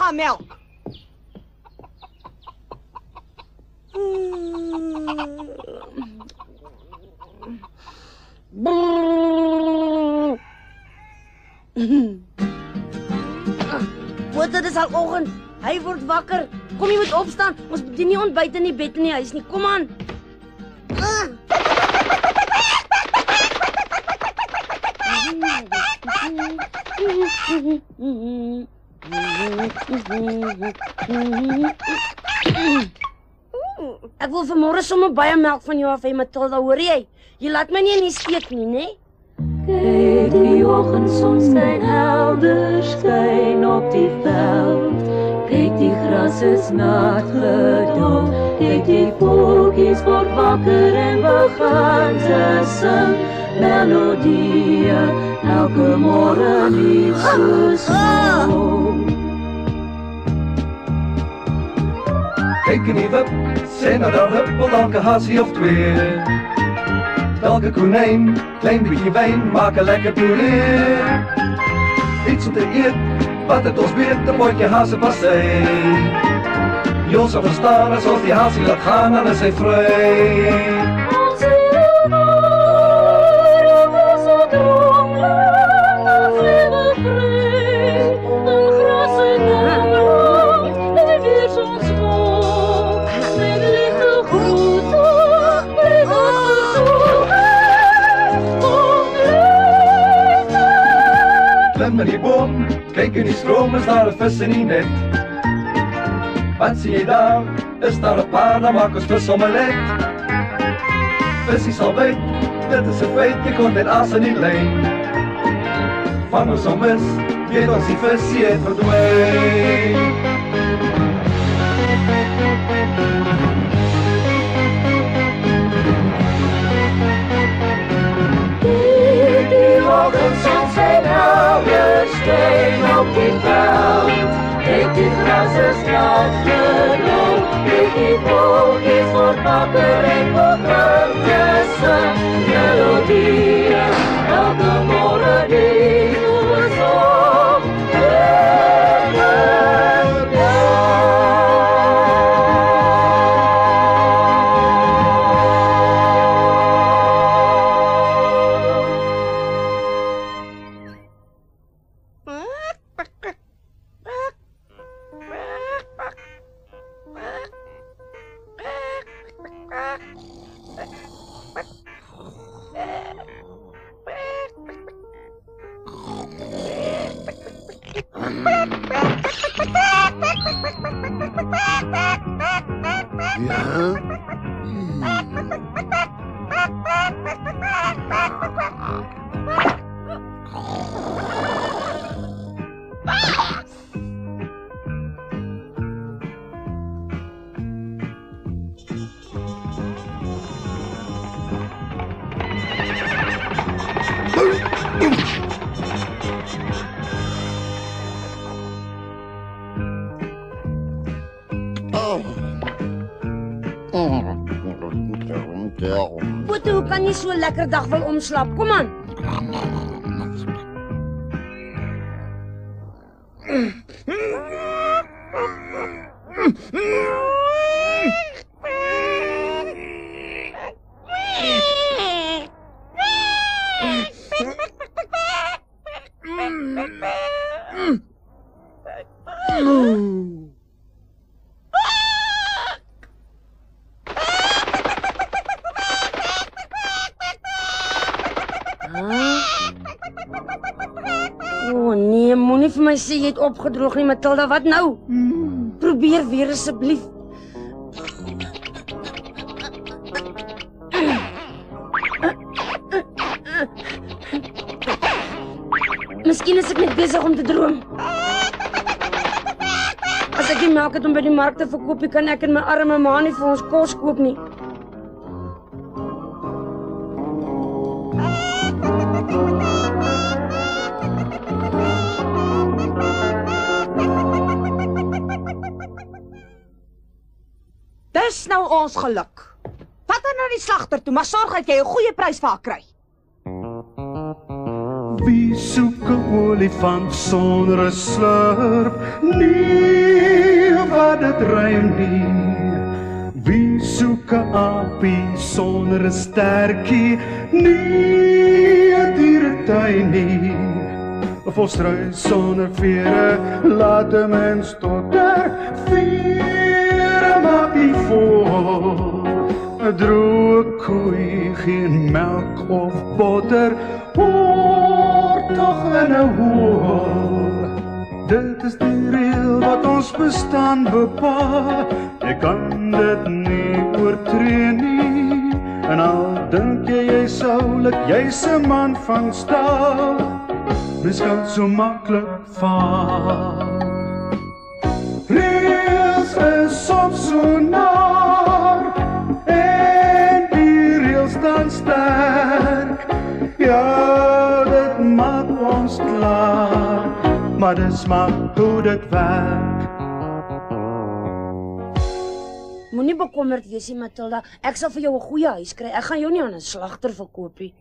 gaan melk. Wat dit is al oggend. Hy word wakker. Kom jy moet opstaan. Ons doen nie ontbyt in die bed in die huis nie. Kom aan. Ek wil vanmôre sommer baie melk van jou af hê, Matilda, hoor jy? Jy laat my nie in die steek nie, né? Kyk, die oggendson skyn helder, skyn op die veld. Kyk, die gras is nat gedop. Kyk, die voeltjies word wakker en begin te sing melodieë, elke môre lief soos hom. Kyk in die wip, sê nou dan huppel elke hasie of twee. Elke konijn, klein beetje wijn, maak een lekker puree. Iets om te eet, wat het ons weet, een potje hazenpastei. Jos zal verstaan, alsof die hazie laat gaan, dan is hij vrij. Als hij maar, op zo droomland, dan vliegen vrij. Een gras in de lucht, hij weer zo'n schoon. Mijn lichte groeten, mijn Klim in die boom, kijk in die stroom, is daar een vis in die net. Wat zie je daar? Is daar een paar, dan maak ons visomelet. Vis is al weet, dit is een feit, je kon dit aas in die lijn. Van ons om is, weet ons die vis, die het verdwijn. Ochtendson zijn helder, schijn op die veld. Kijk, die gras is nat gedoopt. Kijk, die voeltjies word wakker en begin te sing melodieë, elke môre lief soos hom. Boete, hoe kan jy so 'n lekker dag wil omslaap? Kom aan. Nee, moenie vir my sê jy het opgedroog nie, Matilda. Wat nou? Probeer weer asseblief. Miskien is ek net besig om te droom. As ek die melk het om by die mark te verkoop, kan ek en my arme ma nie vir ons kos koop nie. Dis nou ons geluk. Vat haar na die slagter toe, maar sorg dat jy 'n goeie prys vir haar kry. Wie soek 'n olifant sonder 'n slurp? Nee, wat dit rym nie. Wie soek 'n aapie sonder 'n stertjie? Nee, 'n dieretuin nie. 'n volstruis sonder vere, laat 'n mens stotter. Vere maak die vol. 'n droë koei, geen melk of botter, hoort tog in 'n hoel. Dit is die reël wat ons bestaan bepaal. Jy kan dit nie oortree nie. En al dink jy soulik, jy's 'n man van staal. Mens kan so maklik val. Reëls is soms so naar, en die reëls staan sterk. Ja, dit maak ons klaar, maar dis maar hoe dit werk. Moenie bekommerd wees nie, Matilda. Ek sal vir jou 'n goeie huis kry. Ek gaan jou nie aan 'n slagter verkoop nie.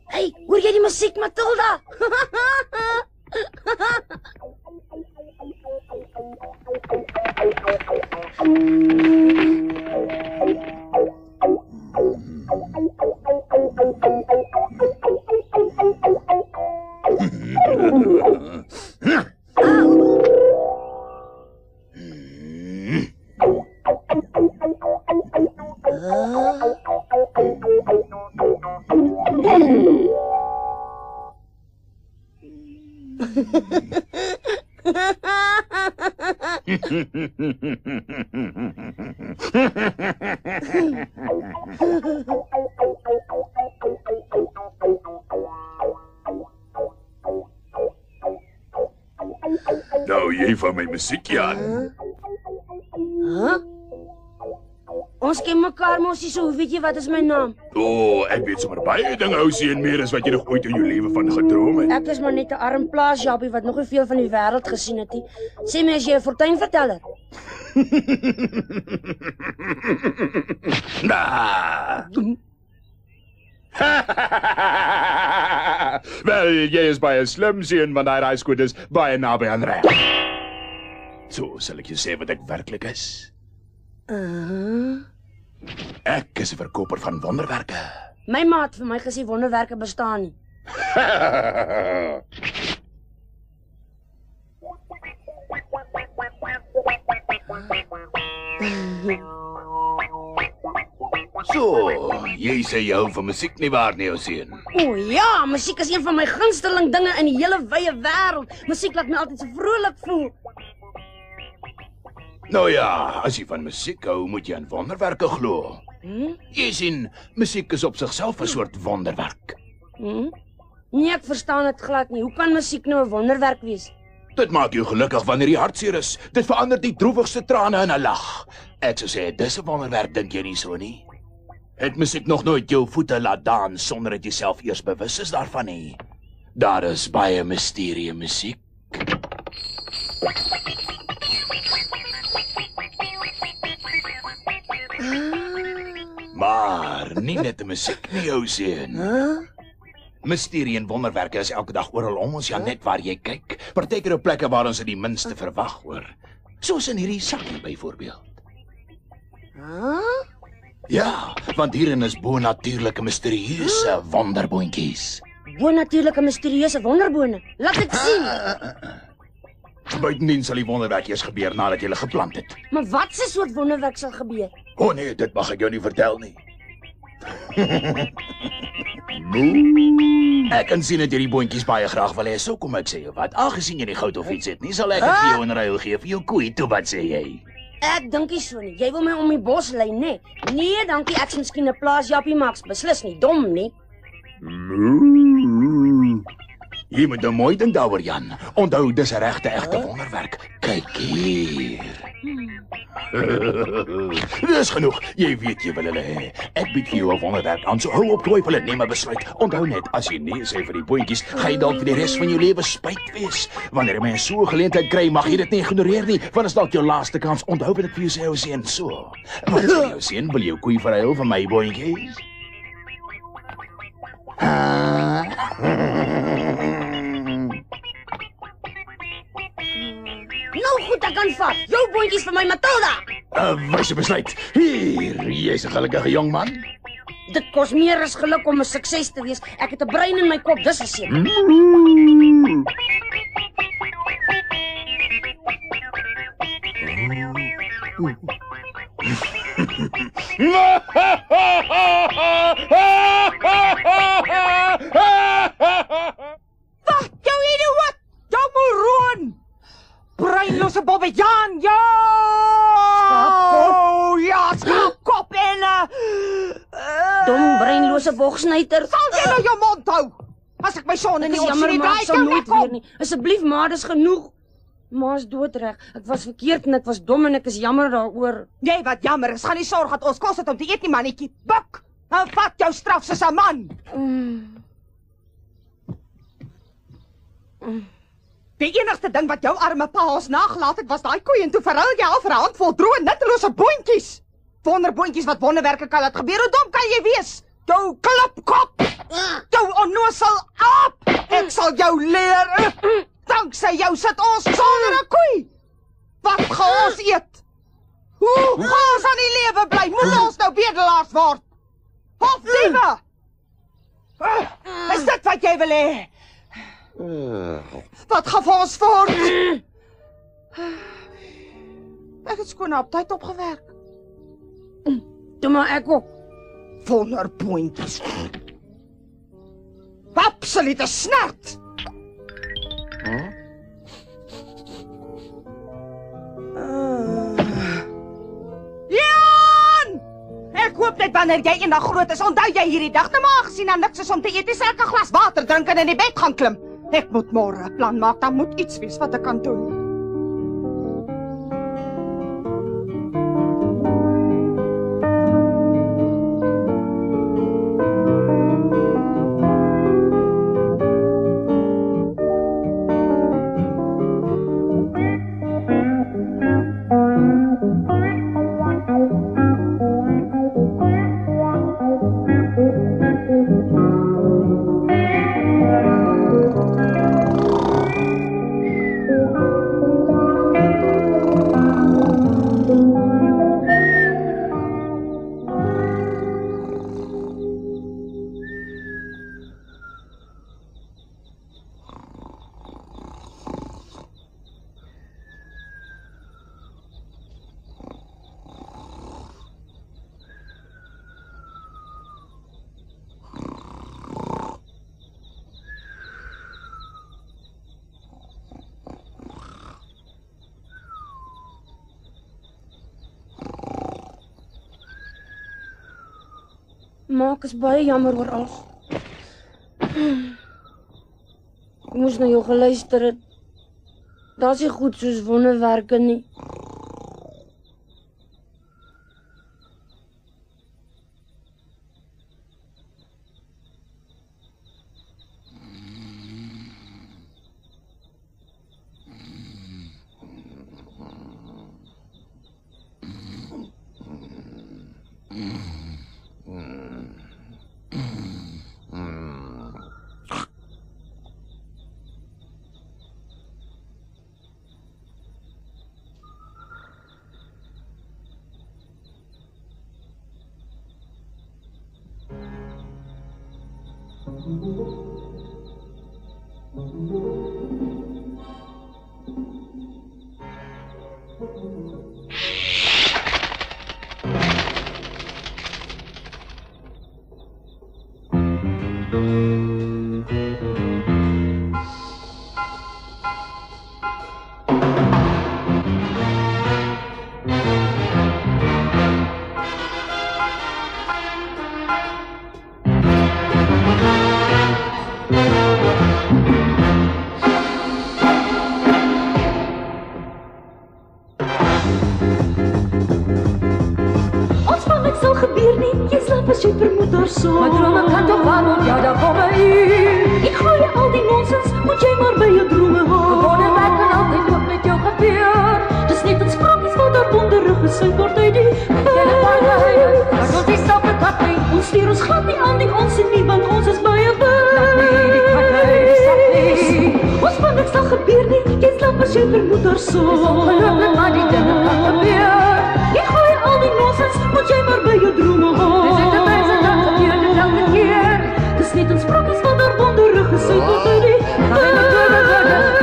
Hey, hoor jy die musiek, Matilda? Nou, jy van my musiek, Jan. Ons ken mekaar mos nie, so hoe weet jy wat is my naam? Ek weet sommer baie dinge, Ousie, en meer as wat jy nog ooit in jou lewe van gedroom het. Ek is maar net 'n arm plaasjappie wat nog nie veel van die wêreld gesien het nie. Sê my as jy 'n fortuinverteller. Wel, jy is baie slim, seun, want daai raaiskoot is baie naby aan reg. So sal ek jou sê wat ek werklik is. Ek is 'n verkoper van wonderwerke. My maat vir my gesê wonderwerke bestaan nie. So, jy sê jy hou van musiek nie waar nie, ou seun? O ja, musiek is een van my gunsteling dinge in die hele wye wêreld. Musiek laat my altyd so vrolik voel. Nou ja, as jy van musiek hou, moet jy aan wonderwerke glo. Jy sien, musiek is op sigself 'n soort wonderwerk. Nee, ek verstaan dit glad nie. Hoe kan musiek nou 'n wonderwerk wees? Dit maak jou gelukkig wanneer jy hartseer is. Dit verander die droewigste trane in 'n lag. Ek sou sê, dis 'n wonderwerk, dink jy nie so nie? Het musiek nog nooit jou voete laat dans sonder dat jy self eers bewus is daarvan nie? Daar is baie misterie in musiek. Maar nie net die musiek nie, ou seun. Mysterie en wonderwerke is elke dag oral om ons, ja, net waar jy kyk. Partykeer op plekke waar ons dit die minste verwag, hoor. Soos in hierdie sakkie byvoorbeeld. Ja, want hierin is bonatuurlike misterieuse wonderboontjies. Bonatuurlike misterieuse wonderbone. Laat ek sien. Buitendien sal die wonderwerk eers gebeur nadat jy hulle geplant het. Maar wat se soort wonderwerk sal gebeur? O nee, dit mag ek jou nie vertel nie. Ek kan sien dat jy die boontjies baie graag wil hê, so kom ek sê jou wat. Aangesien jy nie goud of iets het nie, sal ek dit vir jou in ruil gee vir jou koei. Toe, wat sê jy? Ek dink nie so nie. Jy wil my om die bos lei, nee. Nee, dankie. Ek's miskien 'n plaasjappie, maar ek's beslis nie dom nie. Jy moet nou mooi dink daaroor, Jan. Onthou, dis 'n regte egte wonderwerk. Kyk hier. Dis genoeg. Jy weet jy wil hulle hê. Ek bied vir jou 'n wonderwerk aan. So hou op twyfel en neem 'n besluit. Onthou net, as jy nee sê vir die boontjies, gaan jy dalk vir die res van jou lewe spyt wees. Wanneer 'n mens so 'n geleentheid kry, mag jy dit nie ignoreer nie, want dit is dalk jou laaste kans. Onthou wat ek vir jou sê, ou seun, so. Wat is jou seun? Wil jou koei verhuil vir my boontjies? Nou goed, ek kan vat. Jou boontjies vir my Matilda. Wyse besluit. Hier, jy's 'n gelukkige jong man. Dit kos meer as geluk om 'n sukses te wees. Ek het 'n brein in my kop, dis verseker. Wat? Jou idioot! Jou moron! Breinlose Bobbejaan, ja! Skaapkop. Ja, skaapkop en Dom breinlose bogsnyter. Sal jy nou jou mond hou? As ek my son in die Jammer, opsie maar draai, ek sal jou nooit nek weer om. nie. Asseblief, maar dis genoeg. Ma's doodreg. Ek was verkeerd en ek was dom en ek is jammer daaroor. Jy wat jammer is, gaan nie sorg dat ons kos het om te eet nie, mannetjie. Buk! En vat jou straf soos 'n man. Die enigste ding wat jou arme pa ons nagelaat het, was daai koei en toe verhuil jy al vir 'n handvol droë nuttelose boontjies. Wonderboontjies wat wonderwerke kan laat gebeur. Hoe dom kan jy wees? Jou klipkop! Jou onnosel aap! Ek sal jou leer. Danksy jou sit ons sonder 'n koei. Wat gaan ons eet? Hoe gaan ons aan die lewe bly? Moet ons nou bedelaars word? Of diewe? Is dit wat jy wil hê? Wat gaan vir ons voort? Ek het skoon op tyd opgewerk. Toe maar ek ook. Wonderboontjies. Absolute snert. Jan! Ek hoop net wanneer jy eendag groot is, onthou jy hierdie dag nou maar gesien en niks is om te eet, dis ek 'n glas water drink en in die bed gaan klim. Ek moet môre 'n plan maak, dan moet iets wees wat ek kan doen. Maak is baie jammer oor alles. Ek moes na jou geluister het. Daar's nie goed soos wonderwerke nie. niks sal gebeur nie, jy slaap as jy vermoed haar so. My drome kan toch aan, ja daar kom my hier. Ek gooi al die nonsens, moet jy maar by jou drome hou. Gewone werk kan altyd ook met jou gebeur. Dis net in sprokies wat daar wonderig gesing word uit die ver. Maar ons is op die kat nie, ons stuur ons glad nie aan die ons nie, want ons is baie ons van niks sal gebeur nie, jy slaap as jy vermoed haar so. Dis ongelooflik, maar die dinge kan gebeur. Jy gooi al die nonsens, moet jy maar by jou drome hou. Dis net 'n mens wat gebeur dit elke keer. Dis net in sprokies wat daar wonderig gesing word uit die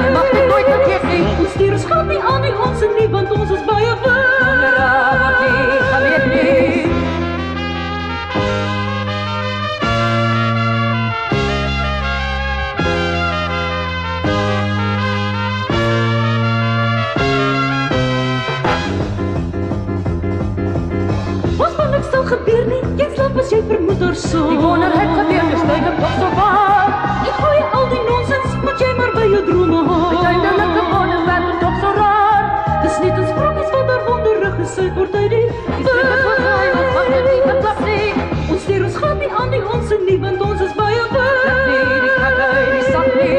jy mag dit nooit vergeet nie. Ons stuur ons glad nie aan die ons nie, want ons is baie wonderig, wat nie gebeur nie. Gebeur nie, jy slaap as jy vermoed haar so. Die wonder het gebeur, dis duidelik toch so waar. Jy gooi al die nonsens, moet jy maar by jou drome hou. Die duidelike wonderwerk is toch so raar. Dis net in sprokies wat daar wonderig gesuid word uit die ons stuur ons glad nie aan die ons nie, want ons is baie wonderig. Die kat uit die sak nie.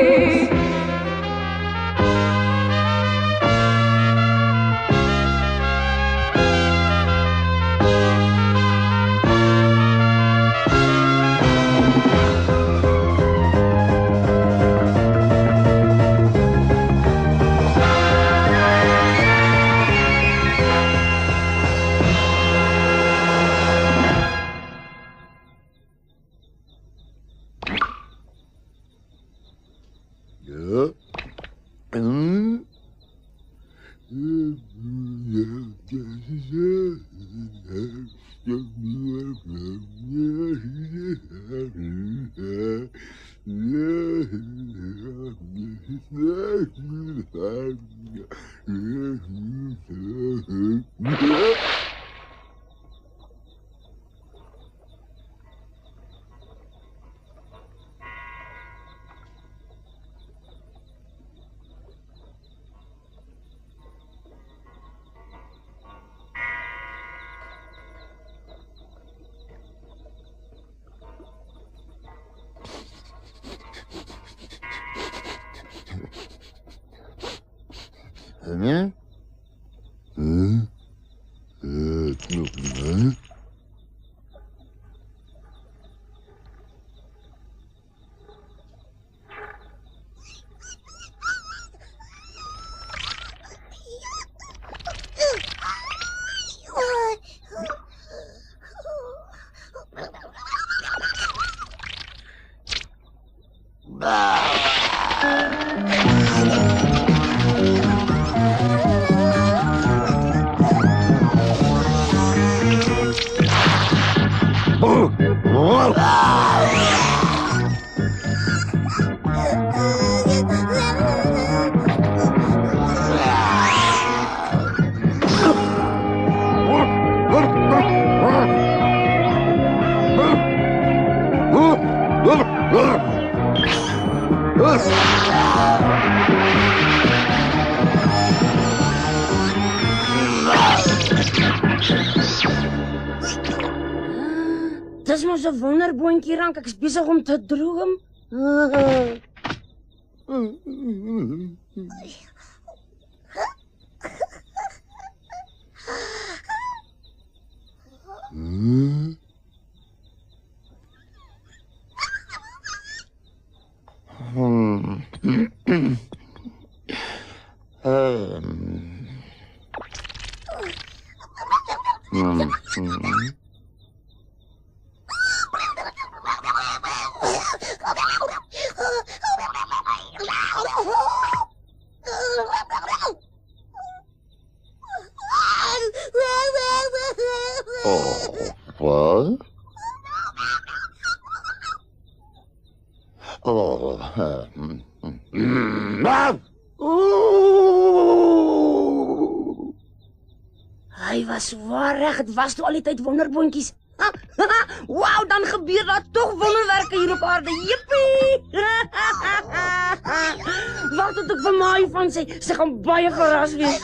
Dis mos 'n wonderboontjie rank, ek is besig om te droom. Hy was waar reg, het was toe al die tyd wonderboontjies. Wauw, dan gebeur daar toch wonderwerke hier op aarde. Jippie! Wat het ek vir my van sê? Sy gaan baie verras wees.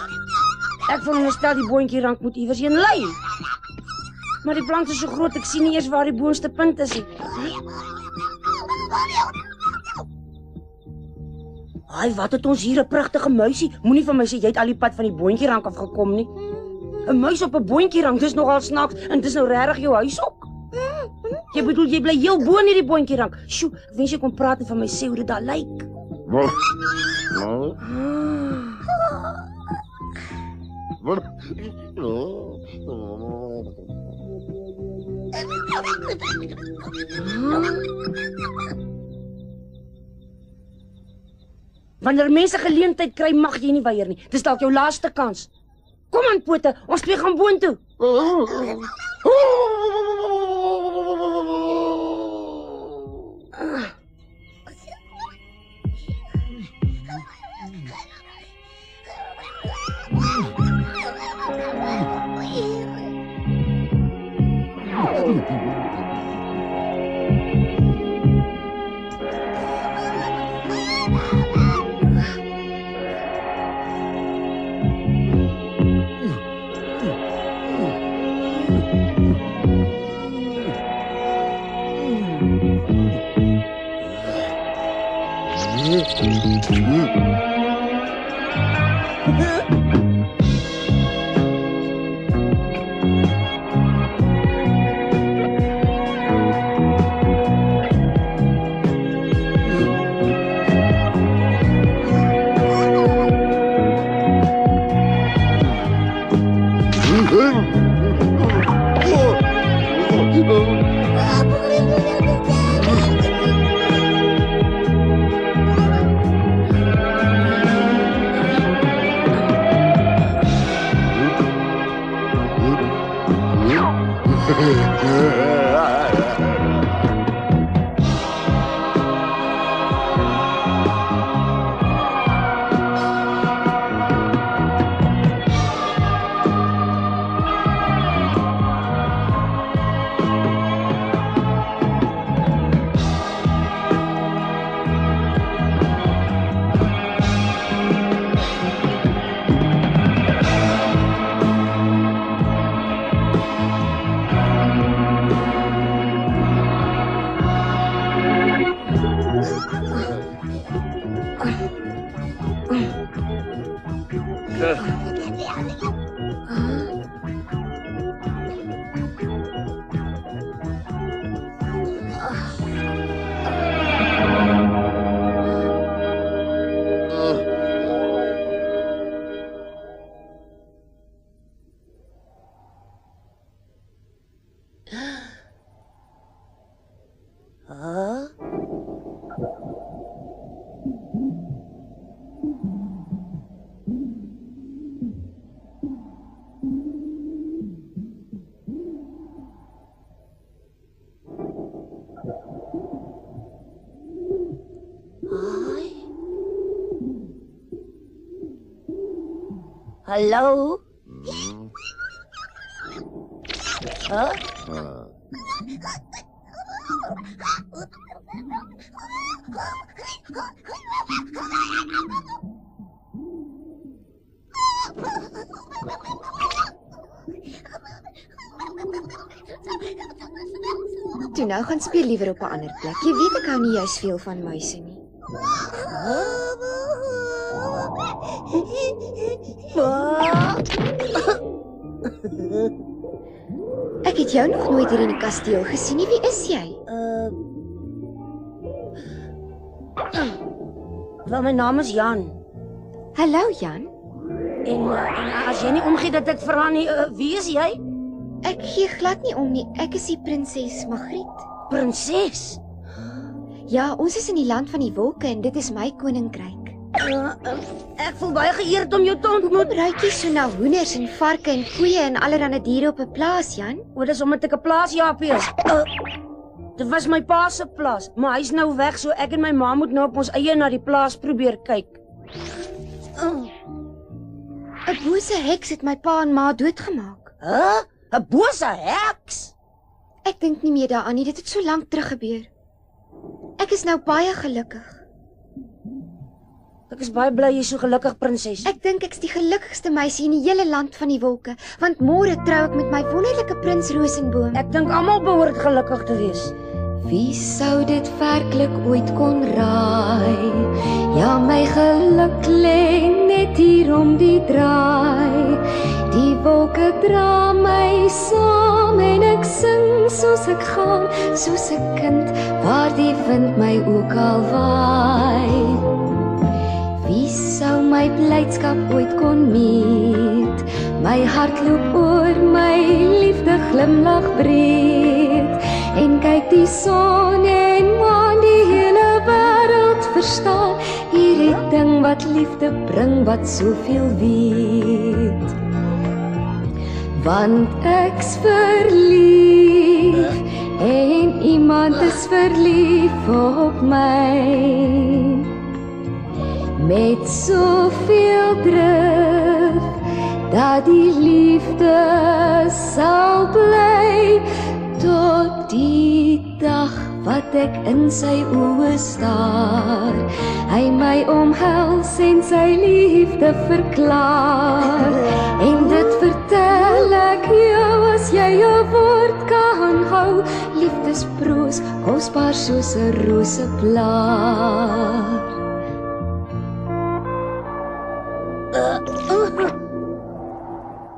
Ek veronderstel die boontjie rank moet iewers heen lei. Maar die plank is so groot, ek sien nie eers waar die boonste punt is nie. Ai, wat het ons hier 'n pragtige muisie. Moenie vir my sê jy het al die pad van die boontjierank af gekom nie. 'n Muis op 'n boontjierank, dis nogal snaaks en dis nou regtig jou huis ook. Jy bedoel jy bly heel bo in hierdie boontjierank. Sjoe, ek wens jy kon praat en vir my sê hoe dit daar lyk. Wanneer mense geleentheid kry, mag jy nie weier nie. Dis dalk jou laaste kans. Kom aan, pote, ons twee gaan boontoe. Hallo? Huh? Toe nou gaan speel liewer op 'n ander plek. Jy weet ek hou nie juis veel van muise nie. Ek het jou nog nooit hier in die kasteel gesien nie. Wie is jy? Wel, my naam is Jan. Hallo Jan. En as jy nie omgee dat ek vra nie, wie is jy? Ek gee glad nie om nie. Ek is die prinses Magriet. Prinses? Ja, ons is in die land van die wolke en dit is my koninkryk. Ek voel baie geëerd om jou te ontmoet. Ruik jy so na hoenders en varke en koeie en allerlei diere op 'n plaas, Jan? O, dis omdat ek 'n plaasjaapie is. Dit was my pa se plaas, maar hy's nou weg, so ek en my ma moet nou op ons eie na die plaas probeer kyk. 'n Bose heks het my pa en ma doodgemaak. 'n Bose heks? Ek dink nie meer daaraan nie, dit het so lank terug gebeur. Ek is nou baie gelukkig. Ek is baie bly jy is so gelukkig, prinses. Ek dink ek's die gelukkigste meisie in die hele land van die wolke, want môre trou ek met my wonderlike prins Rosenboom. Ek dink almal behoort gelukkig te wees. Wie sou dit werklik ooit kon raai? Ja, my geluk lê net hier om die draai. Die wolke dra my saam en ek sing soos ek gaan, soos 'n kind waar die wind my ook al waai. Wie sou my blydskap ooit kon meet? My hart loop oor, my liefde glimlag breed. En kyk die son en maan, die hele wêreld verstaan. Hierdie ding wat liefde bring, wat soveel weet. Want ek's verlief en iemand is verlief op my. Met soveel drif dat die liefde sal bly tot die dag wat ek in sy oë staar. Hy my omhels en sy liefde verklaar. En dit vertel ek jou as jy jou woord kan hou. Liefdesproos, kosbaar soos 'n roseblaar.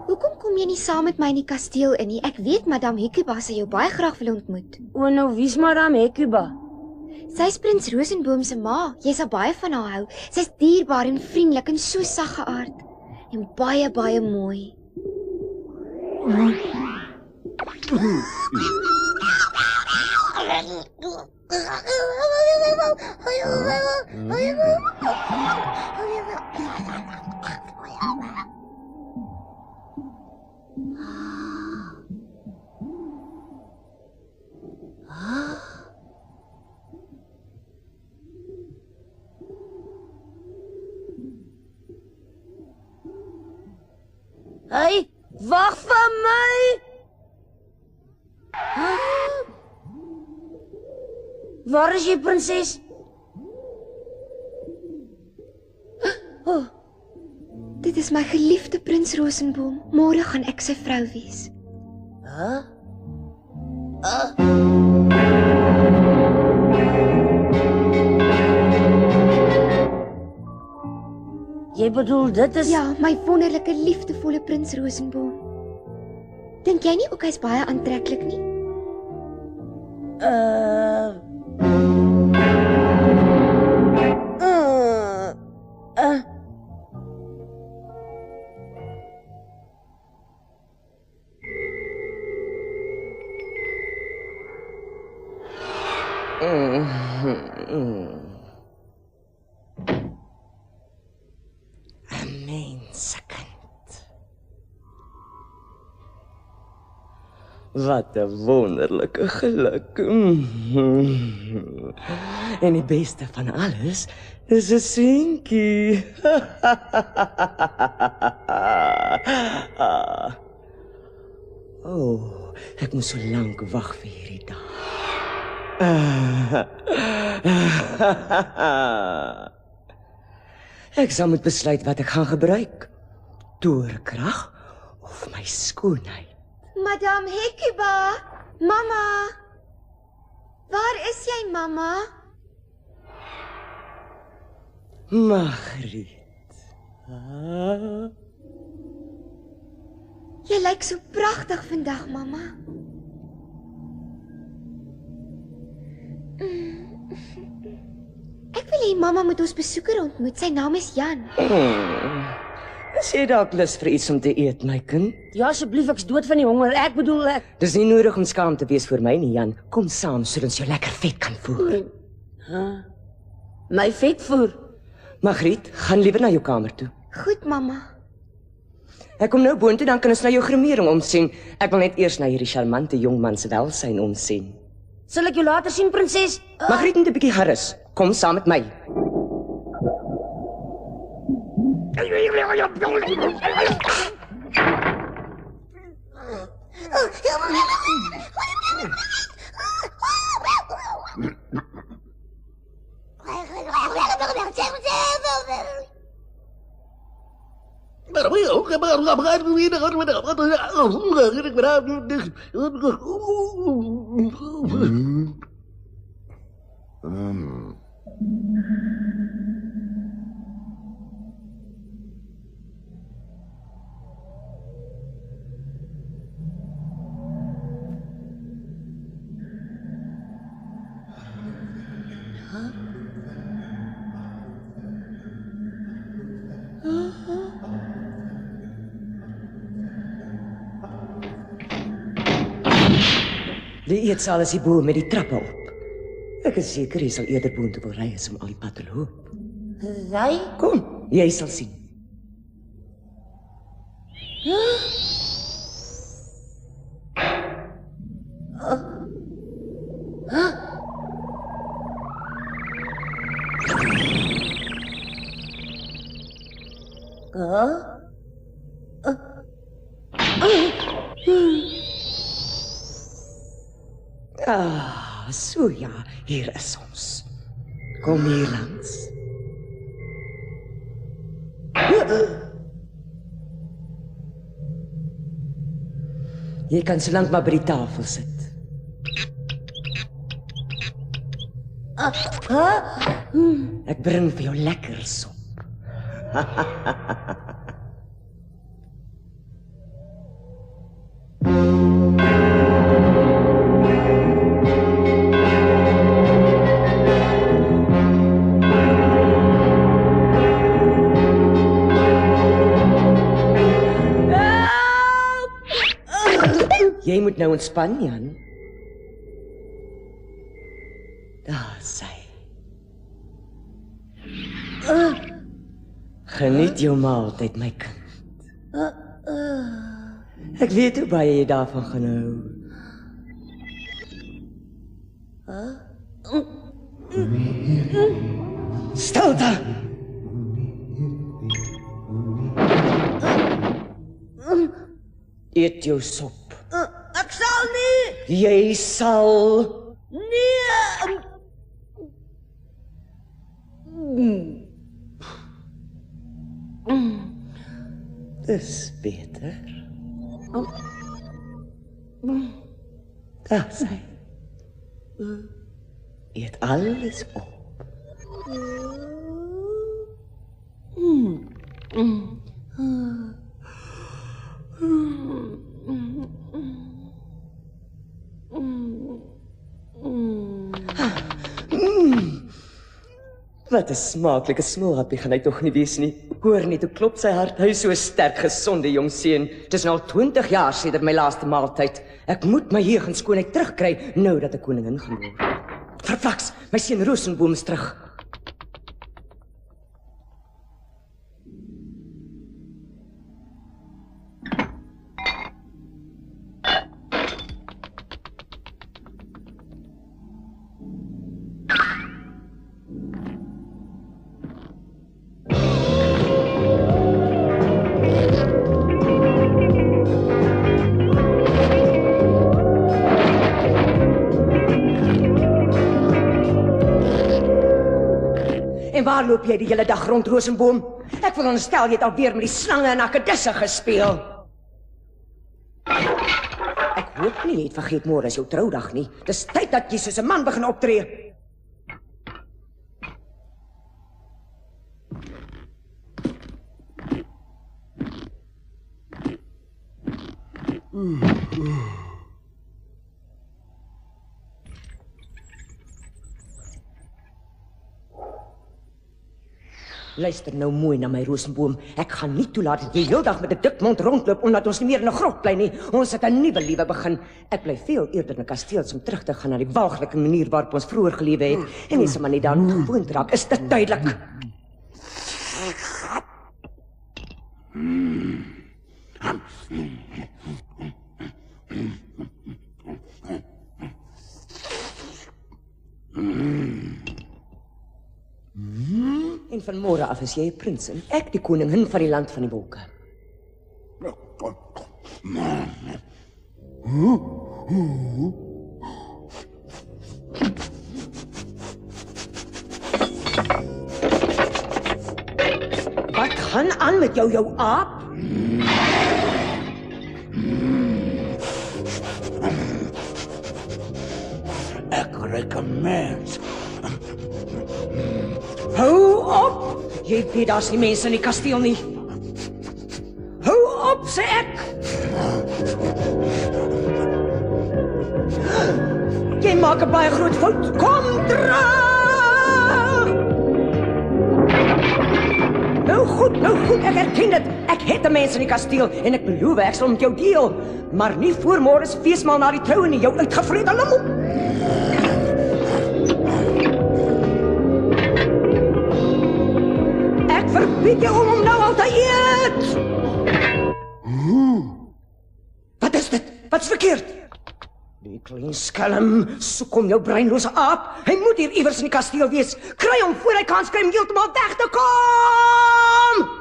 Hoekom kom jy nie saam met my in die kasteel in nie? Ek weet Madame Hecuba sal jou baie graag wil ontmoet. O, nou wie's Madame Hecuba? Sy's prins Rosenboom se ma. Jy sal baie van haar hou. Sy's dierbaar en vriendelik en so saggeaard en baie baie mooi. Hey, wag vir my. Waar is jy, prinses? Oh, dit is my geliefde prins Rosenboom. Môre gaan ek sy vrou wees. Jy bedoel dit is... Ja, my wonderlike liefdevolle prins Rosenboom. Dink jy nie ook hy's baie aantreklik nie? Wat 'n wonderlike geluk. En die beste van alles is 'n seentjie. Oh, ek moes so lank wag vir hierdie dag. Ek sal moet besluit wat ek gaan gebruik. Toorkrag of my skoonheid. Madame Hecuba, mamma. Waar is jy, mamma? Margriet. Jy lyk so pragtig vandag, mamma. Ek wil hê mamma moet ons besoeker ontmoet. Sy naam is Jan. Is jy dalk lus vir iets om te eet, my kind? Ja, asseblief, ek's dood van die honger. Ek bedoel ek. Dis nie nodig om skaam te wees vir my nie, Jan. Kom saam sodat ons jou lekker vet kan voer. My vet voer. Margriet, gaan liewer na jou kamer toe. Goed, mamma. Ek kom nou boontoe, dan kan ons na jou gremering omsien. Ek wil net eers na hierdie charmante jongman se welsyn omsien. Sal ek jou later sien, prinses? Margriet moet 'n bietjie gerus. Kom saam met my. Die eetsaal is hier bo met die trappe op. Ek is seker jy sal eerder boontoe wil ry as om al die pad te loop. Ry? Kom, jy sal sien. So ja, hier is ons. Kom hier langs. Jy kan so lank maar by die tafel sit. Ek bring vir jou lekker sop. Jy moet nou ontspan, Jan. Daar sy. Geniet jou maaltyd, my kind. Ek weet hoe baie jy daarvan gaan hou. Stilte! Eet jou sop. Ek sal nie. Jy sal. Nee. Dis beter. Daar sy. Eet alles op. Wat 'n smaaklike smoelhappie gaan hy tog nie wees nie. Hoor net hoe klop sy hart. Hy is so sterk, gesonde jong seun. Dit is nou al 20 jaar sedert my laaste maaltyd. Ek moet my jeugdskoonheid terugkry nou dat ek koningin gaan word. Verflaks, my seun Rosenboom is terug. En waar loop jy die hele dag rond, Rosenboom? Ek wil onderstel jy het alweer met die slange en akedisse gespeel. Ek hoop nie jy het vergeet môre is jou troudag nie. Dis tyd dat jy soos 'n man begin optree. Luister nou mooi na my, Rosenboom. Ek gaan nie toelaat dat jy heeldag met 'n dik mond rondloop omdat ons nie meer in 'n grot bly nie. Ons het 'n nuwe lewe begin. Ek bly veel eerder in 'n kasteel om terug te gaan na die waaglike manier waarop ons vroeër gelewe het. En jy sal maar nie daaraan gewoond raak. Is dit duidelik? En van môre af is jy 'n prinses, ek die koningin van die land van die wolke. Wat gaan aan met jou aap? Ek ruik 'n mens. Hou op! Jy weet daar's nie mense in die kasteel nie. Hou op, sê ek! Jy maak 'n baie groot fout. Kom terug! Nou goed, ek erken dit. Ek het 'n mens in die kasteel en ek beloof ek sal met jou deel, maar nie voor môre se feesmaal na die troue nie, jou uitgevrede lamop. Ek verbied jou om hom nou al te eet. Wat is dit? Wat's verkeerd? Die klein skelm, soek om jou breinlose aap. Hy moet hier iewers in die kasteel wees. Kry hom voor hy kans kry om heeltemal weg te kom!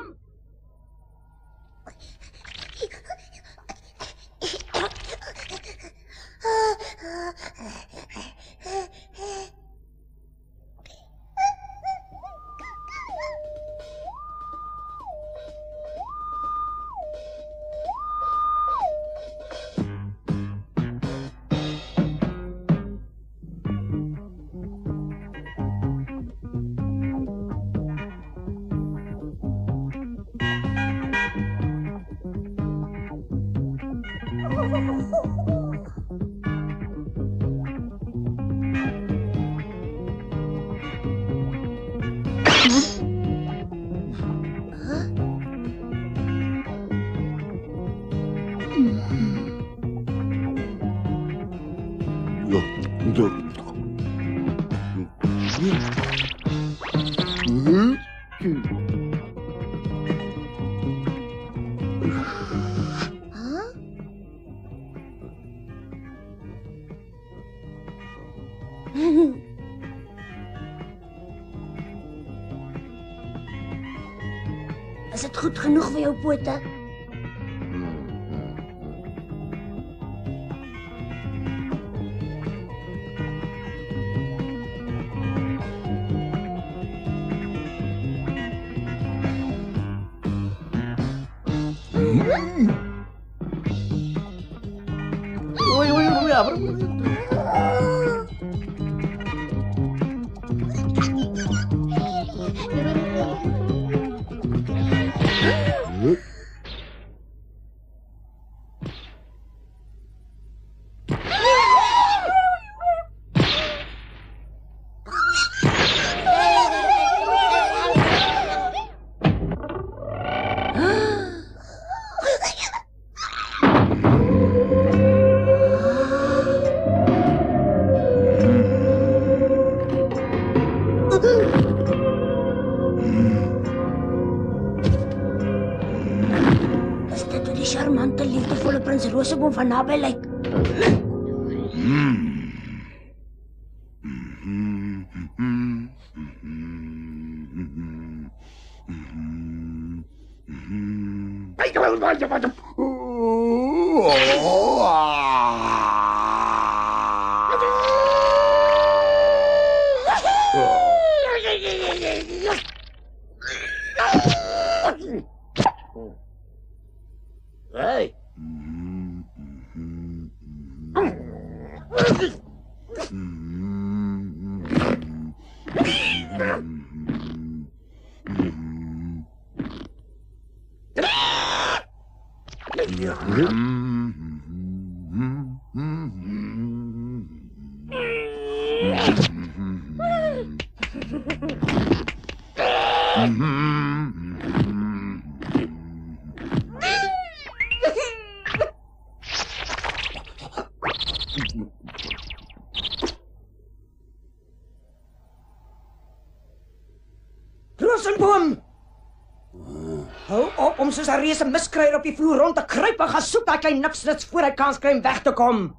Is dit goed genoeg vir jou pote? Is dit hoe die charmante, liefdevolle prins Roseboom van naby lyk? Hey. Rosenboom! Hou op om soos 'n reuse miskruier op die vloer rond te kruip en gaan soek daai klein nipsnits voor hy kans kry om weg te kom.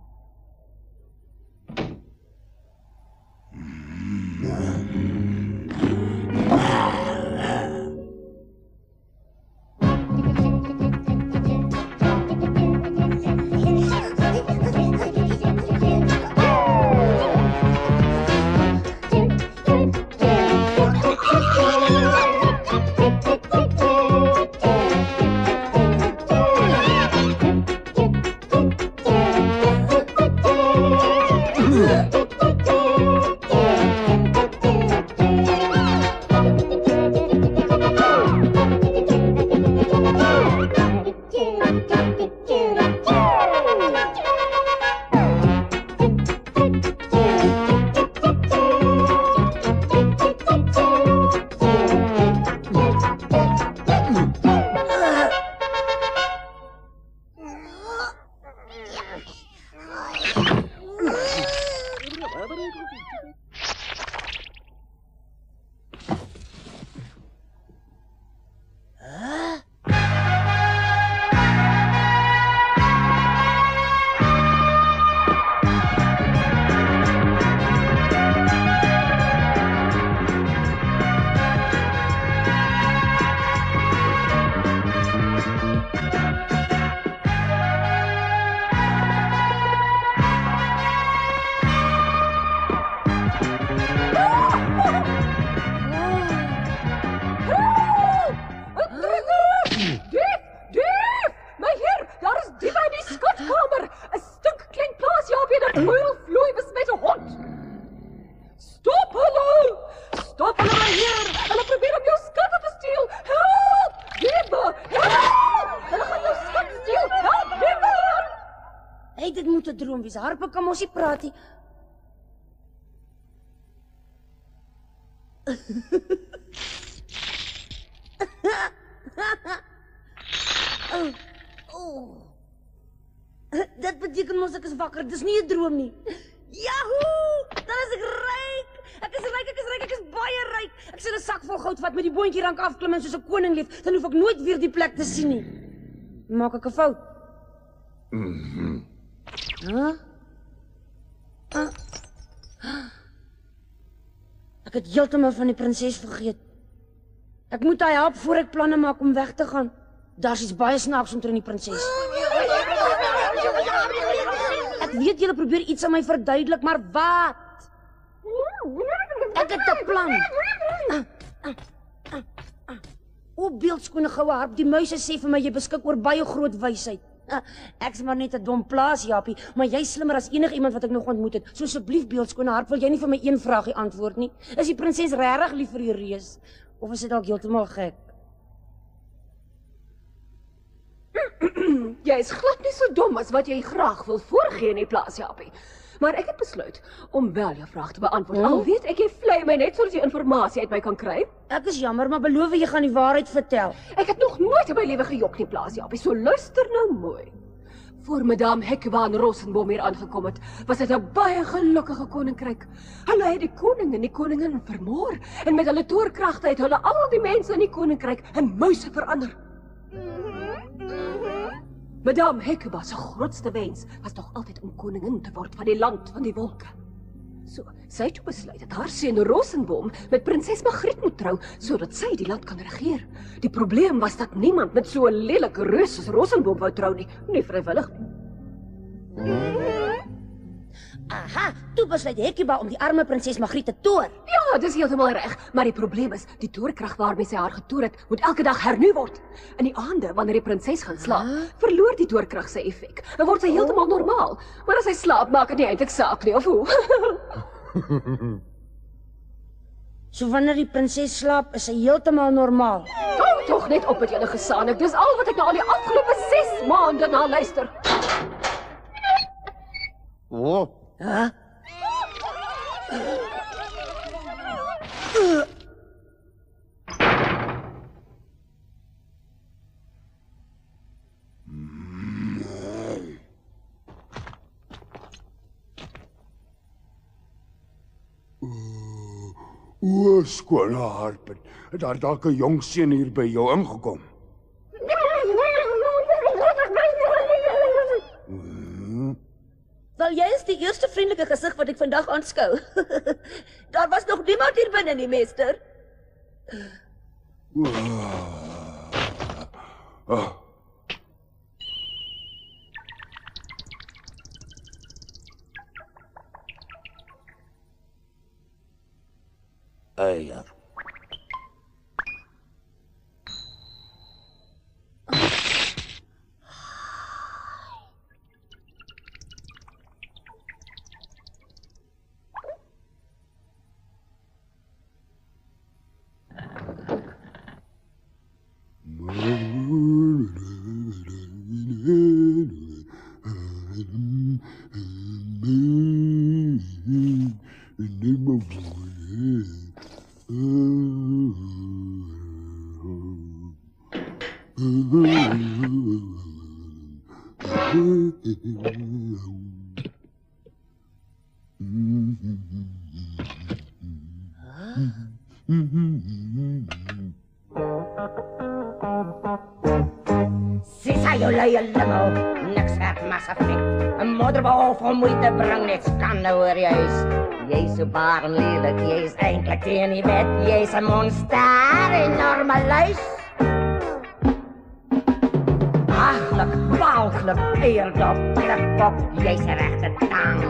Dit moet 'n droom wees. Harpe kan mos nie praat nie. Dit beteken mos ek is wakker. Dis nie 'n droom nie. Yahoo! Dan is ek ryk. Ek is ryk, ek is ryk, ek is baie ryk. Ek sal 'n sak vol goud vat met die boontjie rank afklim en soos 'n koning leef. Dan hoef ek nooit weer die plek te sien nie. Maak ek 'n fout? Huh? Ek het heeltemal van die prinses vergeet. Ek moet haar help voor ek planne maak om weg te gaan. Daar's iets baie snaaks omtrent die prinses. Ek weet julle probeer iets aan my verduidelik, maar wat? Ek het 'n plan. O, beeldskone goue harp, die muise sê vir my jy beskik oor baie groot wysheid. Ek's maar net 'n dom plaasjapie, maar jy's slimmer as enige iemand wat ek nog ontmoet het. So asseblief beeldskone harp, wil jy nie vir my een vraagie antwoord nie? Is die prinses regtig lief vir die reus of is dit dalk heeltemal gek? Jy is glad nie so dom as wat jy graag wil voorgee in die plaasjapie. Maar ek het besluit om wel jou vraag te beantwoord. Al weet ek jy vlei my net sodat jy inligting uit my kan kry. Ek is jammer, maar beloof jy gaan die waarheid vertel. Ek het nog nooit in my lewe gejok nie, plaasjapie, so luister nou mooi. Voor Madame Hecuba en Rosenboom hier aangekom het, was dit 'n baie gelukkige koninkryk. Hulle het die koning en die koningin vermoor en met hulle toorkragte het hulle al die mense in die koninkryk in muise verander. Madame Hecuba se grootste wens was nog altyd om koningin te word van die land van die wolke. So, sy het besluit dat haar seun Rosenboom met prinses Margriet moet trou, sodat sy die land kan regeer. Die probleem was dat niemand met so 'n lelike reus soos Rosenboom wou trou nie vrywillig nie. Aha, toe besluit Hecuba om die arme prinses Margriet te toer. Ja, dis heeltemal reg, maar die probleem is, die toorkrag waarmee sy haar getoer het, moet elke dag hernu word. In die aande, wanneer die prinses gaan slaap, verloor die toorkrag sy effek en word sy heeltemal normaal. Maar as sy slaap, maak dit nie eintlik saak nie, of hoe? So wanneer die prinses slaap, is sy heeltemal normaal. Hou tog net op met julle gesaanik. Dis al wat ek nou al die afgelope 6 maande na luister. Huh? O, skone harp, het daar dalk 'n jong seun hier by jou ingekom? Wel, jy is die eerste vriendelike gesig wat ek vandag aanskou. Daar was nog niemand hier binne nie, meester. Eier. Sisa jou leie limo, niks werk mas effect. 'n Modderbal van moeite bring net skande oor jou huis. Jy's so baar en lelik, jy's eintlik teen die wet. Jy's 'n monster, enorme luis. Achlik, walglik, eerdop, kripkop, jy's 'n regte tang.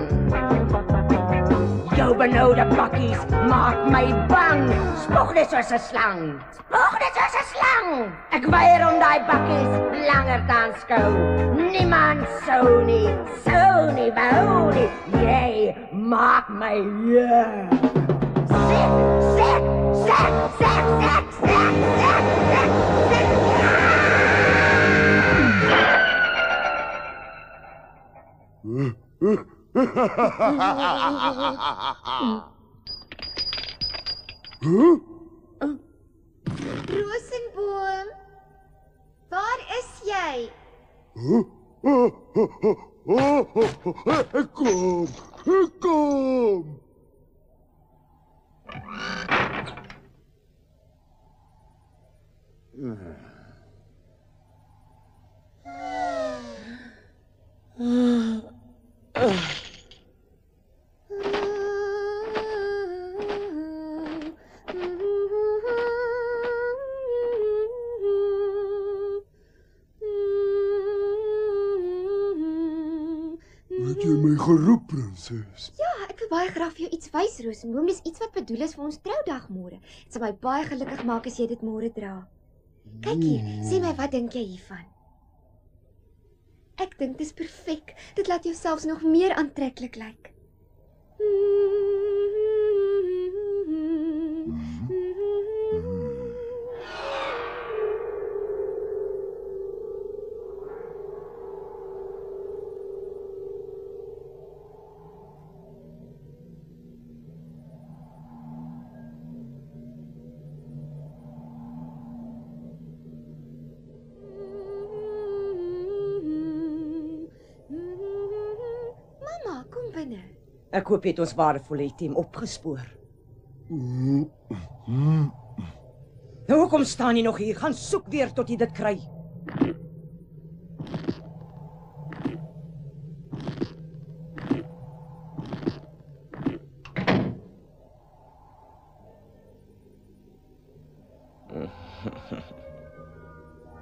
Jou benoude bakkies maak my bang. Spoeg net soos 'n slang. Spoeg net soos 'n slang. Ek weier om daai bakkies langer te aanskou. Niemand sou nie wou nie. Jy maak my siek. Rosenboom, waar is jy? Ek kom. Het jy my geroep, prinses? Ja, ek wil baie graag vir jou iets wys, Rosenboom. Dis iets wat bedoel is vir ons troudag môre. Dit sal my baie gelukkig maak as jy dit môre dra. Kyk hier, sê my, wat dink jy hiervan? Ek dink dis perfek. Dit laat jou selfs nog meer aantreklik lyk. Ek hoop jy het ons waardevolle item opgespoor. Nou, hoekom staan jy nog hier? Gaan soek weer tot jy dit kry.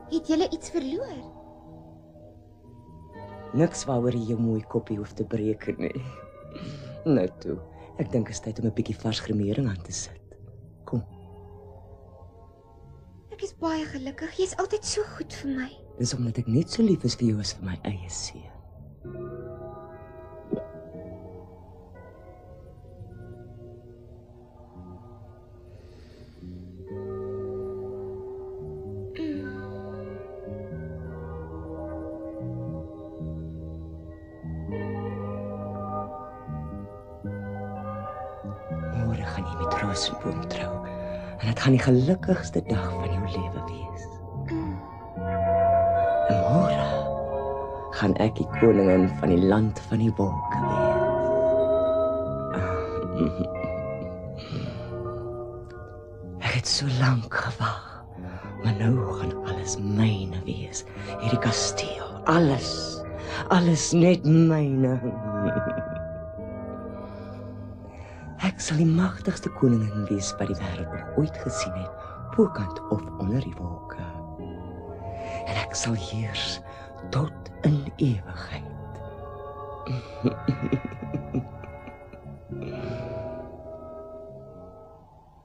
Het julle iets verloor? Niks waaroor jy jou mooi koppie hoef te breek nie. Nou toe, ek dink is tyd om 'n bietjie vars gremering aan te sit. Kom. Ek is baie gelukkig. Jy's altyd so goed vir my. Dis omdat ek net so lief is vir jou as vir my eie seun. Rosenboom trou. En dit gaan die gelukkigste dag van jou lewe wees. En môre gaan ek die koningin van die land van die wolke wees. Ek het so lank gewag, maar nou gaan alles myne wees. Hierdie kasteel, alles net myne. Ek sal die magtigste koningin wees wat die wêreld nog ooit gesien het, bokant of onder die wolke. En ek sal heers tot in ewigheid.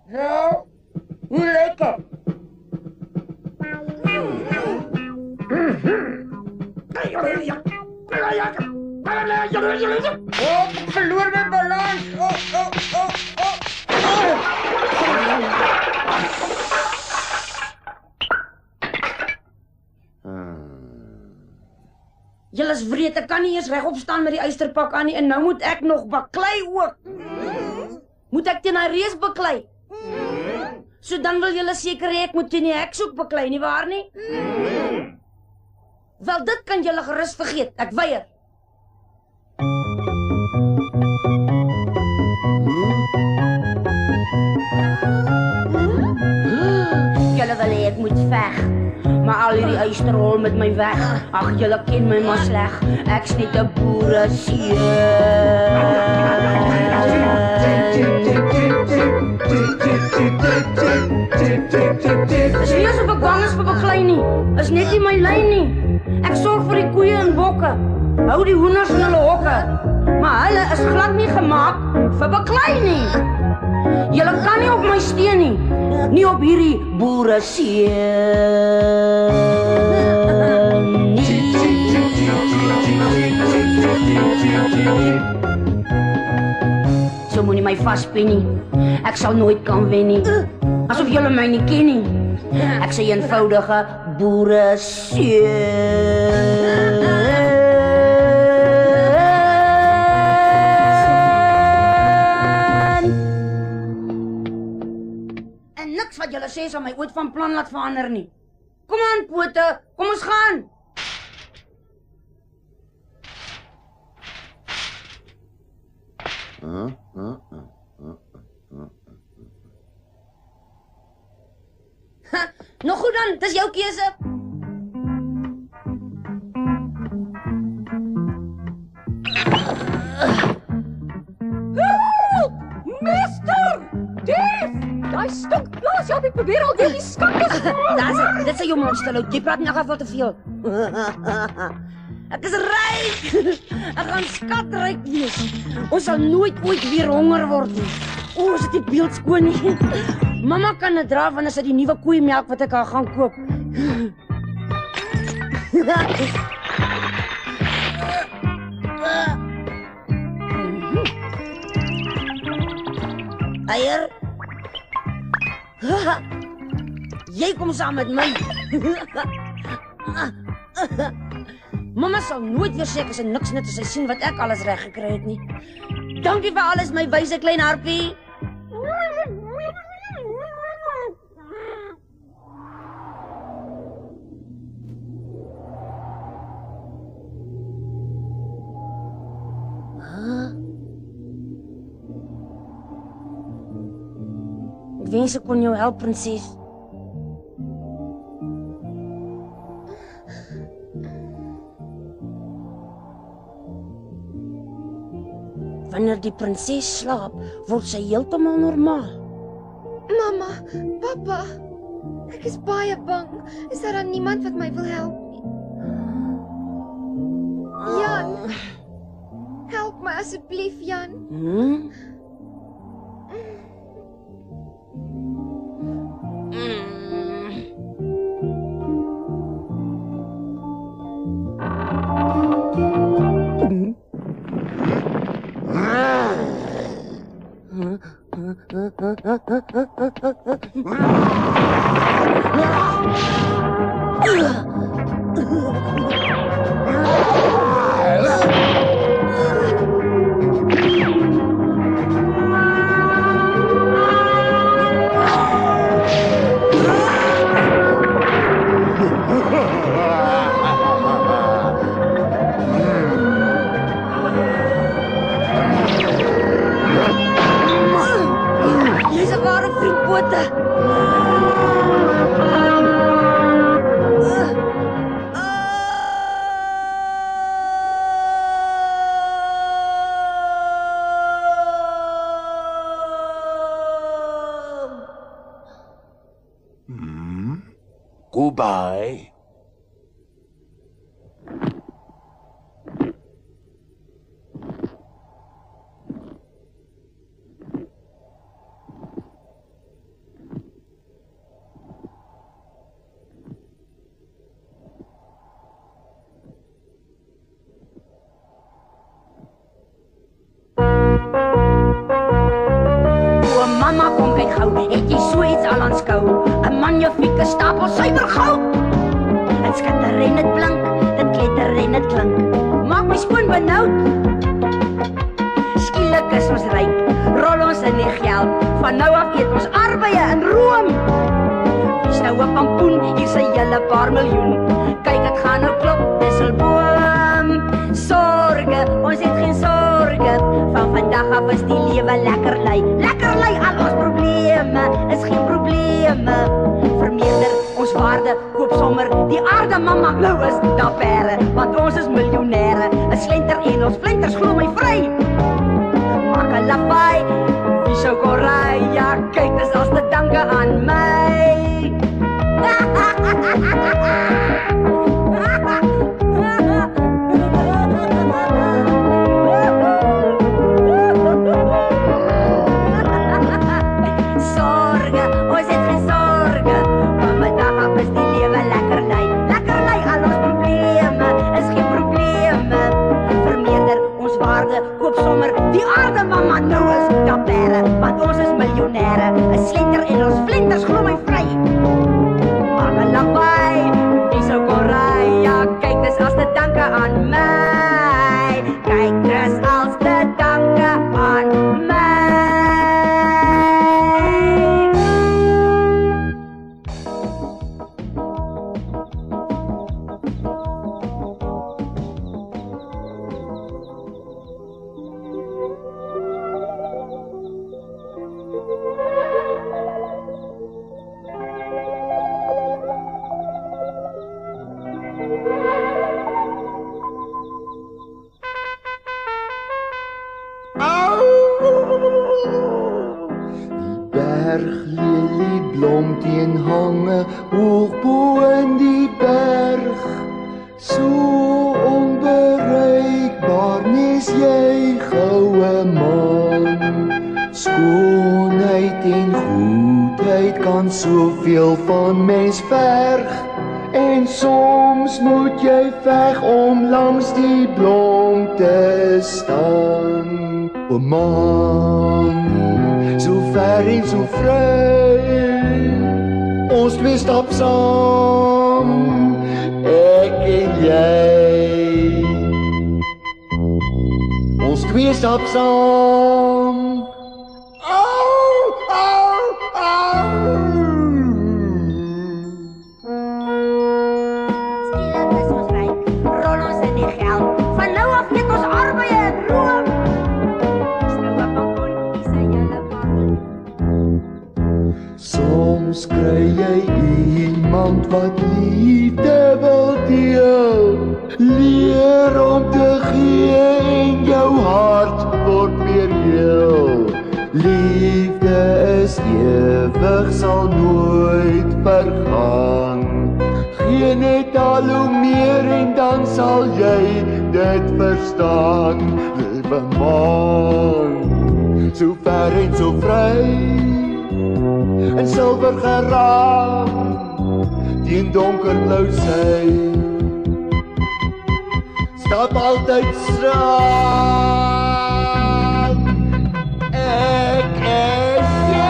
Ja, hoe lekker. Oh, ik verloor mijn balans. Julle is wreed, ek kan nie eens regop staan met die eysterpak aan nie en nou moet ek nog baklei ook. Moet ek teen 'n reus baklei? So dan wil julle seker hê ek moet teen die heksoek baklei, nie waar nie? Wel, dit kan julle gerus vergeet. Ek weier. al hierdie eysterhol met my weg. Ag, julle ken my maar sleg. Ek's net 'n boereseun. Dis nie asof ek bang is vir beklei nie. Is net nie my lyn nie. Ek sorg vir die koeie en bokke. Hou die hoenders in hulle hokke. Maar hulle is glad nie gemaak vir beklei nie. Julle kan nie op my steun nie. Nie op hierdie boereseun nie. So moenie my vaspin nie. Ek sal nooit kan wen nie. Asof julle my nie ken nie. Ek sê eenvoudige boereseun. Niks wat julle sê sal my ooit van plan laat verander nie. Kom aan, pote, kom ons gaan. Nog goed dan, dis jou keuse. Meester! Dief! Daai stok plaas, jy probeer al die skatte. Dit sê jou monster, jy praat in elk geval te veel. Ek is ryk. Ek gaan skatryk wees. Ons sal nooit ooit weer honger word nie. O, is dit nie beeldskoon nie. Mamma kan dit dra wanneer sy die nuwe koeimelk wat ek haar gaan koop. Eier. Jy kom saam met my. Mamma sal nooit weer sê ek is niks net as sy sien wat ek alles reg gekry het nie. Dankie vir alles my wyse klein harpie. Ek wens ek kon jou help, prinses. Wanneer die prinses slaap, word sy heeltemal normaal. Mamma, papa, ek is baie bang. Is daar dan niemand wat my wil help nie? Jan, help my asseblief, Jan. Jy's 'n ware vriend, Pote. Goodbye. Mamma, kom kyk gou, het jy so iets al aanskou? 'n magnifieke stapel suiwer goud. Dit skitter en dit blink, dit kletter en dit klink. Maak my skoon benoud. Skielik is ons ryk, rol ons in die geld. Van nou af eet ons arbeye in room. Dis nou 'n pampoen, hier sy hele paar miljoen. Kyk, ek gaan nou klop, disselboom. Sorge, ons het geen sorge. Van vandag af is die lewe lekkerlei. Lekkerlei, al ons probleme is geen probleme. Vermeerder Ons waarde koop sommer die aarde, mamma. Nou is daar pere, want ons is miljonêre. 'n Slenter en ons flenters glo my vry. Maak 'n lawaai, wie sou kon ry? Ja, kyk, dis as te danke aan my. Koop sommer die aarde, mamma. Nou is daar pere, want ons is miljonêre. 'n Slenter en ons flenters glo my vry. Maak 'n lawaai, wie sou kon ry? Ja, kyk, dis as te danke aan my. Kyk, dis as te danke aan my. Berglelieblom teen hange hoog bo in die berg, so onbereikbaar nes jy goue man. Skoonheid en goedheid kan soveel van mens verg, en soms moet jy veg om langs die blom te staan. O man, so ver en so vry, ons twee stap saam, ek en jy. Ons twee stap saam. Au, au, au. Skielik is ons ryk, rol ons in die geld. Van nou af eet ons arbeie en room. Soms kry jy iemand wat liefde wil deel, leer om te gee en jou hart word weer heel. Liefde is ewig, sal nooit vergaan. Gee net al hoe meer en dan sal jy dit verstaan. Liewe man, so ver en so vry, en silwer geraam teen donkerblou sy. Stap altyd saam, ek en jy.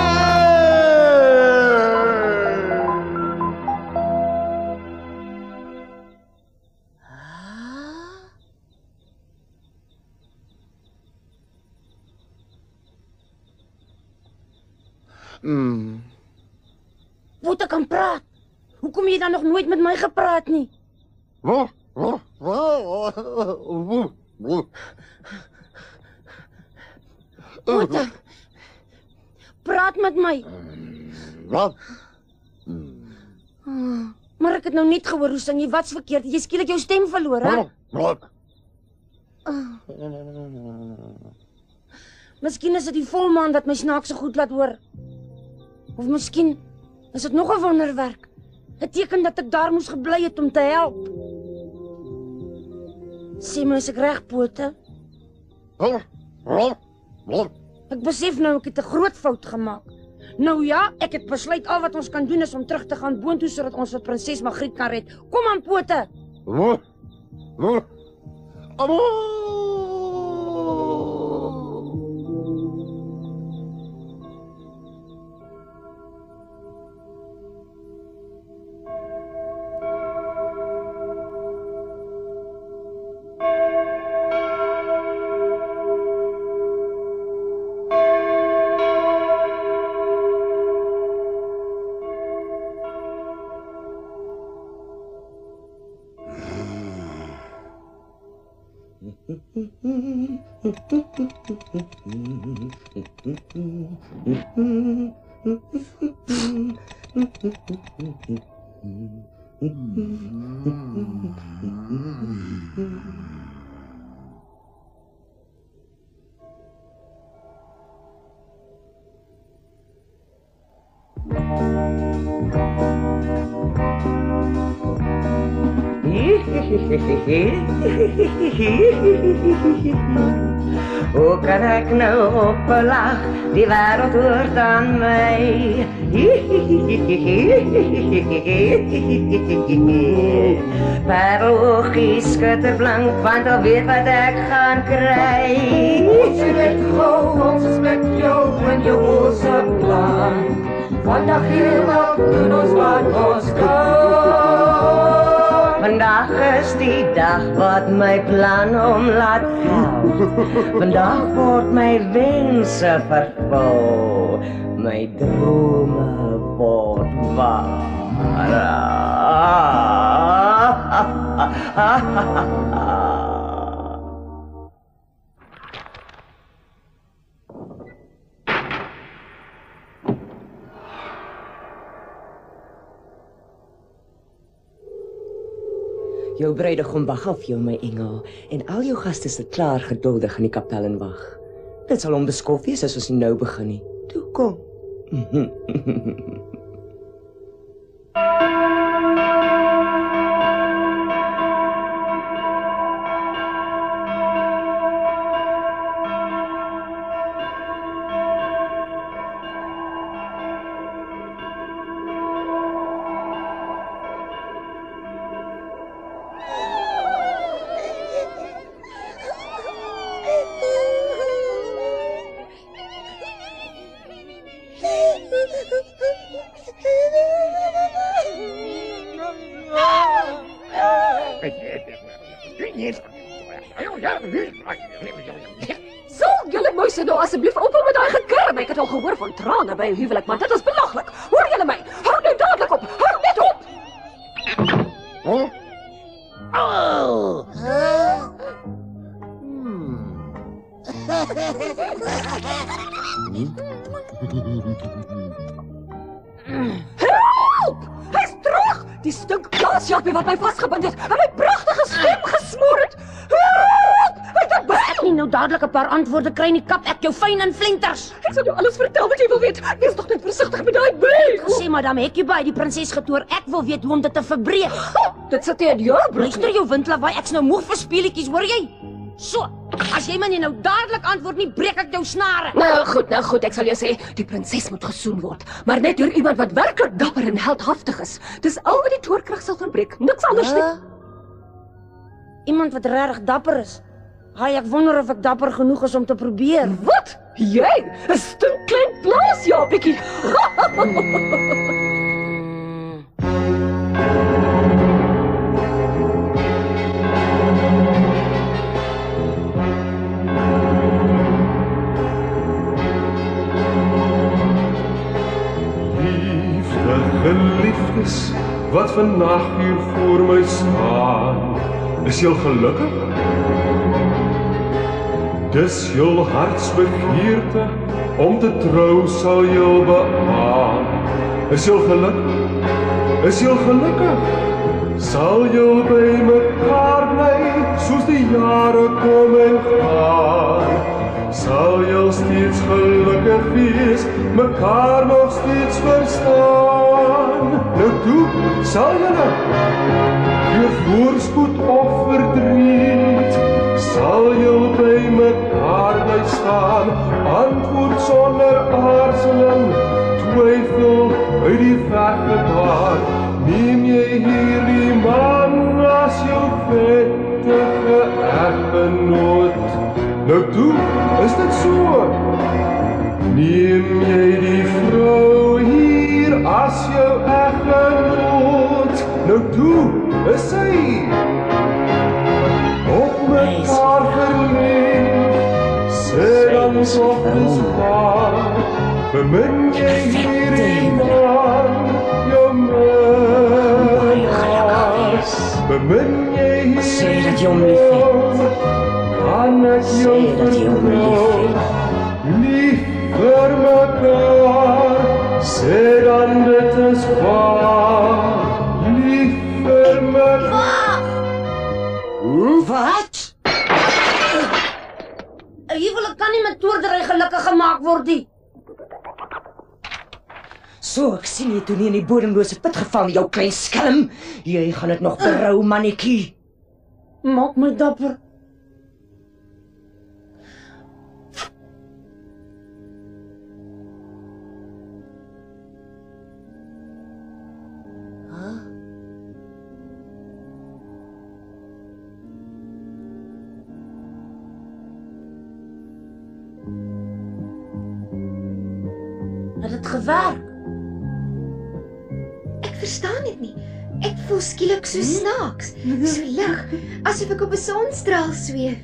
Boete kan praat. Hoekom jy dan nog nooit met my gepraat nie? Boete, praat met my. Maar ek het nou net gehoor hoe sing jy, wat's verkeerd? Jy skielik jou stem verloor, hè? Miskien is dit die volmaan wat my snaakse goed laat hoor. Of miskien is dit nog 'n wonderwerk. 'n Teken dat ek daar moes gebly het om te help. Sê my, is ek reg, Boete? Ek besef nou ek het 'n groot fout gemaak. Nou ja, ek het besluit al wat ons kan doen is om terug te gaan boontoe sodat ons vir prinses Margriet kan red. Kom aan, Boete. Hoe kan ek nou oplag, die wêreld hoort aan my. Pareloogie skitterblank, want al weet wat ek gaan kry. Ons het gou, ons is met jou en jou oorse plan. Vandag hier wat doen ons wat ons kan. Vandag is die dag wat my plan om laat geld. Vandag word my wense vervul. My drome word waar. Jou bruidegom wag af jou, my engel, en al jou gaste sit klaar geduldig in die kapel en wag. Dit sal onbeskof wees as ons nie nou begin nie. Toe kom. So, julle muise nou asseblief op met daai gekurm. Ek het al gehoor van trane by 'n huwelik, maar dit is belaglik. Hoor julle my? Hou nou dadelik op. Hou net op. Help! Hy's terug! Die stuk plaasjappie wat my vasgebind het en my pragtige stem gesmoor het. Help! Ek nie nou dadelik 'n paar antwoorde kry nie, kap ek jou fyn in flenters. Ek sal jou alles vertel wat jy wil weet. Wees tog net versigtig met daai blik. Sê madame Hekkie die prinses getoer. Ek wil weet hoe om dit te verbreek. Dit sit in jou broek. Luister jou windlawaai, ek's nou moeg vir speletjies, hoor jy? So, as jy my nie nou dadelik antwoord nie, breek ek jou snare. Nou goed, ek sal jou sê, die prinses moet gesoen word, maar net deur iemand wat werklik dapper en heldhaftig is. Dis al wat die toorkrag sal verbreek, niks anders nie. Iemand wat regtig dapper is. Haai, ek wonder of ek dapper genoeg is om te probeer. Wat? Jy? 'n Stunk klein plaasjappietjie. Geliefdes wat vandag hier voor my staan, is jy gelukkig? Dis jou hartsbegeerte om te trou sal jy beaan. Is jy gelukkig? Is jy gelukkig? Sal jy by mekaar bly soos die jare kom en gaan? Sal jy steeds gelukkig wees, mekaar nog steeds verstaan? Nou toe, sal julle deur voorspoed of verdriet, sal jy by mekaar bly staan? Antwoord sonder aarzeling, twyfel uit die weg gebaar. Neem jy hierdie man as jou wettige eggenoot? Nou toe, is dit so? Neem jy die vrou hier as jou eggenoot? Nou toe, is sy op mekaar verlief? Sê dan soggens waar, bemin jy hierdie man, jou minnaar? Bemin jy hierdie man? Kan ek jou vertrouw, lief vir mekaar, sê dan dit is waar, Gordie. So, ek sien jy toe nie in die bodemlose put geval, jou klein skelm. Jy gaan dit nog berou, mannetjie. Maak my dapper. Het dit gewerk? Ek verstaan dit nie. Ek voel skielik so snaaks, so lig, asof ek op 'n sonstraal zweef.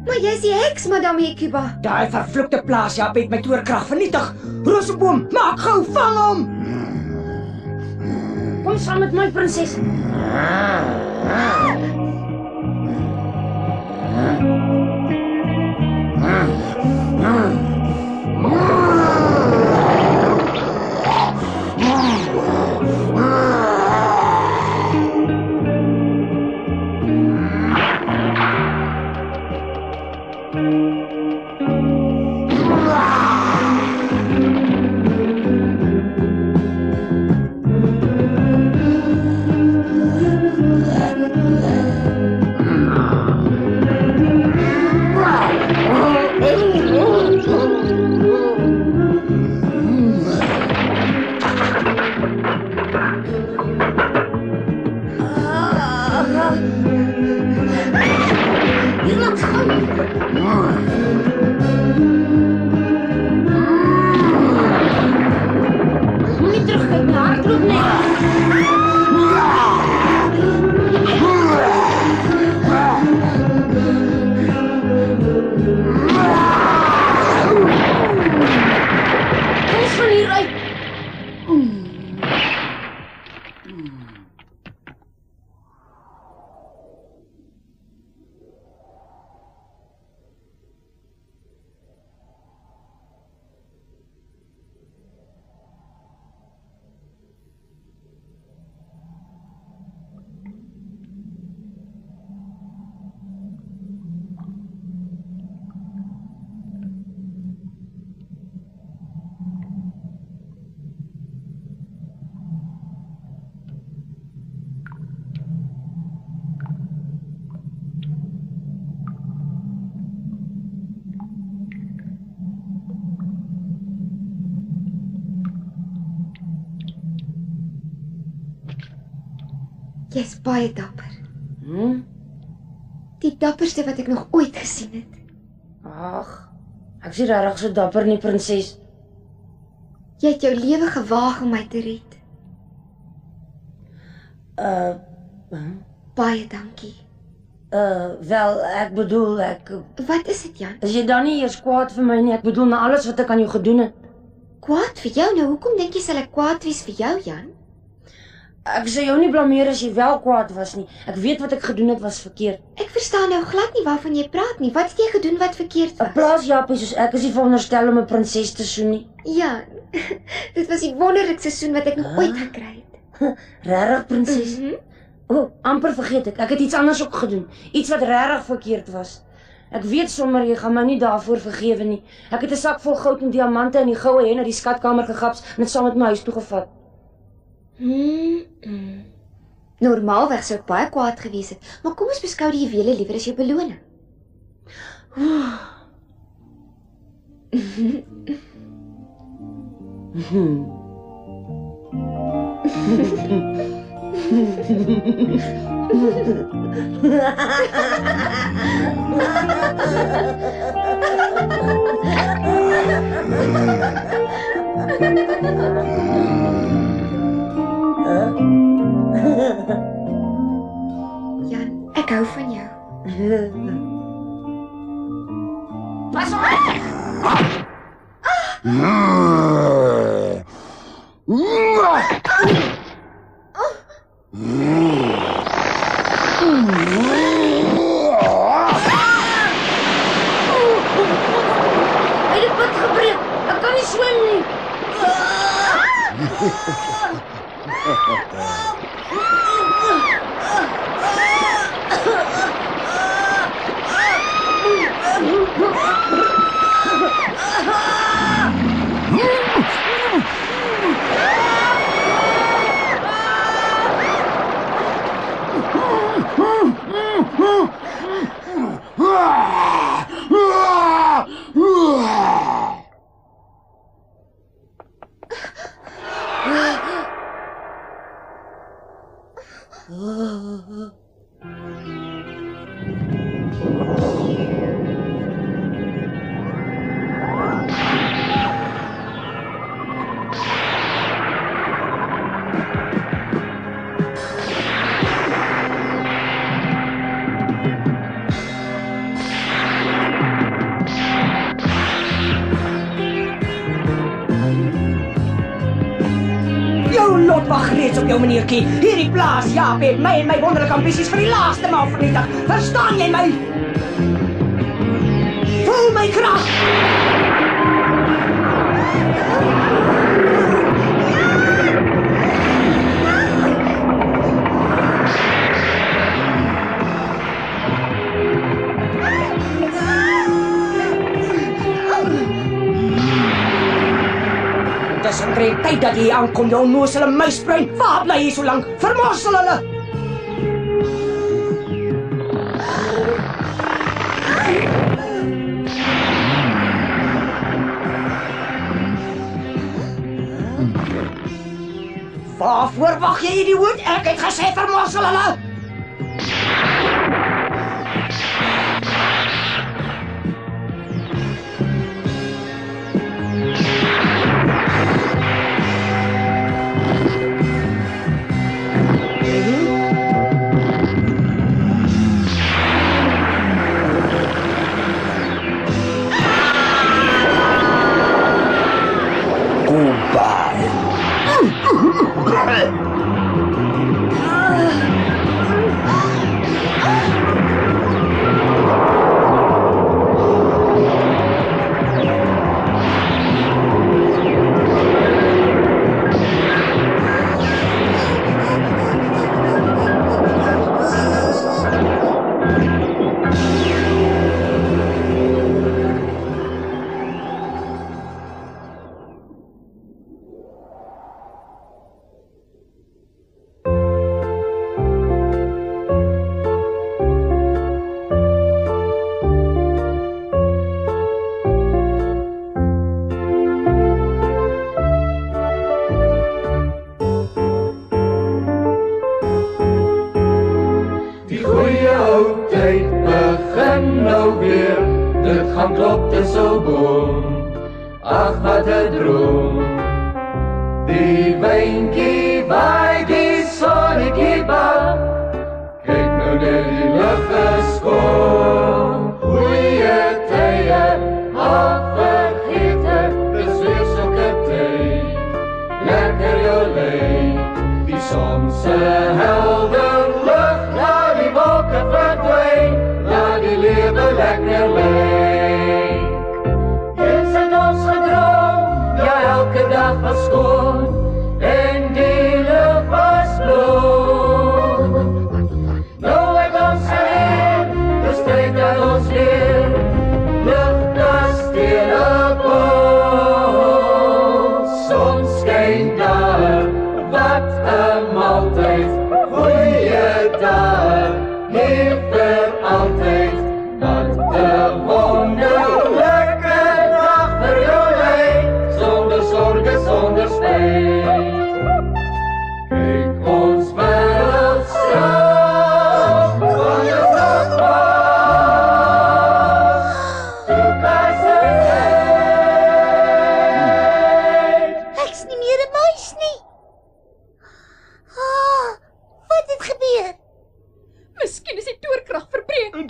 Maar jy's die heks, Madame Hecuba. Daai vervloekte plaasjap het my toorkrag vernietig. Rosenboom, maak gou, vang hom. Kom saam met my, prinses. Moenie terugkyk nie, hardloop net. Kom van hier uit. Jy's baie dapper. Die dapperste wat ek nog ooit gesien het. Ag, ek sien regtig so dapper nie, prinses. Jy het jou lewe gewaag om my te red. Baie dankie. Wel, ek bedoel, Wat is dit, Jan? Is jy dan nie eers kwaad vir my nie? Ek bedoel, na alles wat ek aan jou gedoen het. Kwaad vir jou? Nou, hoekom dink jy sal ek kwaad wees vir jou, Jan? Ek sou jou nie blameer as jy wel kwaad was nie. Ek weet wat ek gedoen het was verkeerd. Ek verstaan nou glad nie waarvan jy praat nie. Wat het jy gedoen wat verkeerd was? 'n Plaasjappie soos ek is nie veronderstel om 'n prinses te soen nie. Ja, dit was die wonderlikste soen wat ek nog ooit gekry het. Regtig, prinses? Amper vergeet ek. Ek het iets anders ook gedoen. Iets wat regtig verkeerd was. Ek weet sommer jy gaan my nie daarvoor vergewe nie. Ek het 'n sak vol goud en diamante in die goue hen uit die skatkamer gegaps en dit saam met my huis toe gevat. Normaalweg sou ek baie kwaad gewees het, maar kom ons beskou die juwele liewer as jou beloning. Jan, ek hou van jou. Pas op! Hy het pad gebreek. Ek kan nie swem nie. Jou lot wag reeds op jou meneertjie. Hierdie plaas, Jaap, het my en my wonderlike ambisies vir die laaste maal vernietig. Verstaan jy my? Voel my krag! Dis omtrent tyd dat jy aankom, jou onnozele muisbrein. Waar bly jy so lank? Vermorsel hulle! Waarvoor wag jy, idioot? Ek het gesê vermorsel hulle!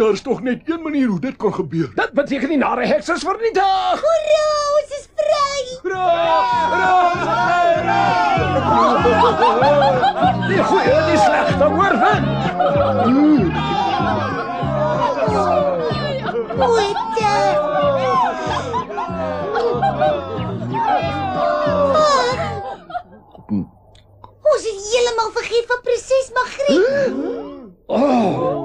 Daar is toch net een manier hoe dit kan gebeur. Dit beteken die nare heks is vernietig! Hoera, ons is vry! Die goeie en die slegte oorwin! Ons het helemaal vergeet van prinses Margriet. Oh!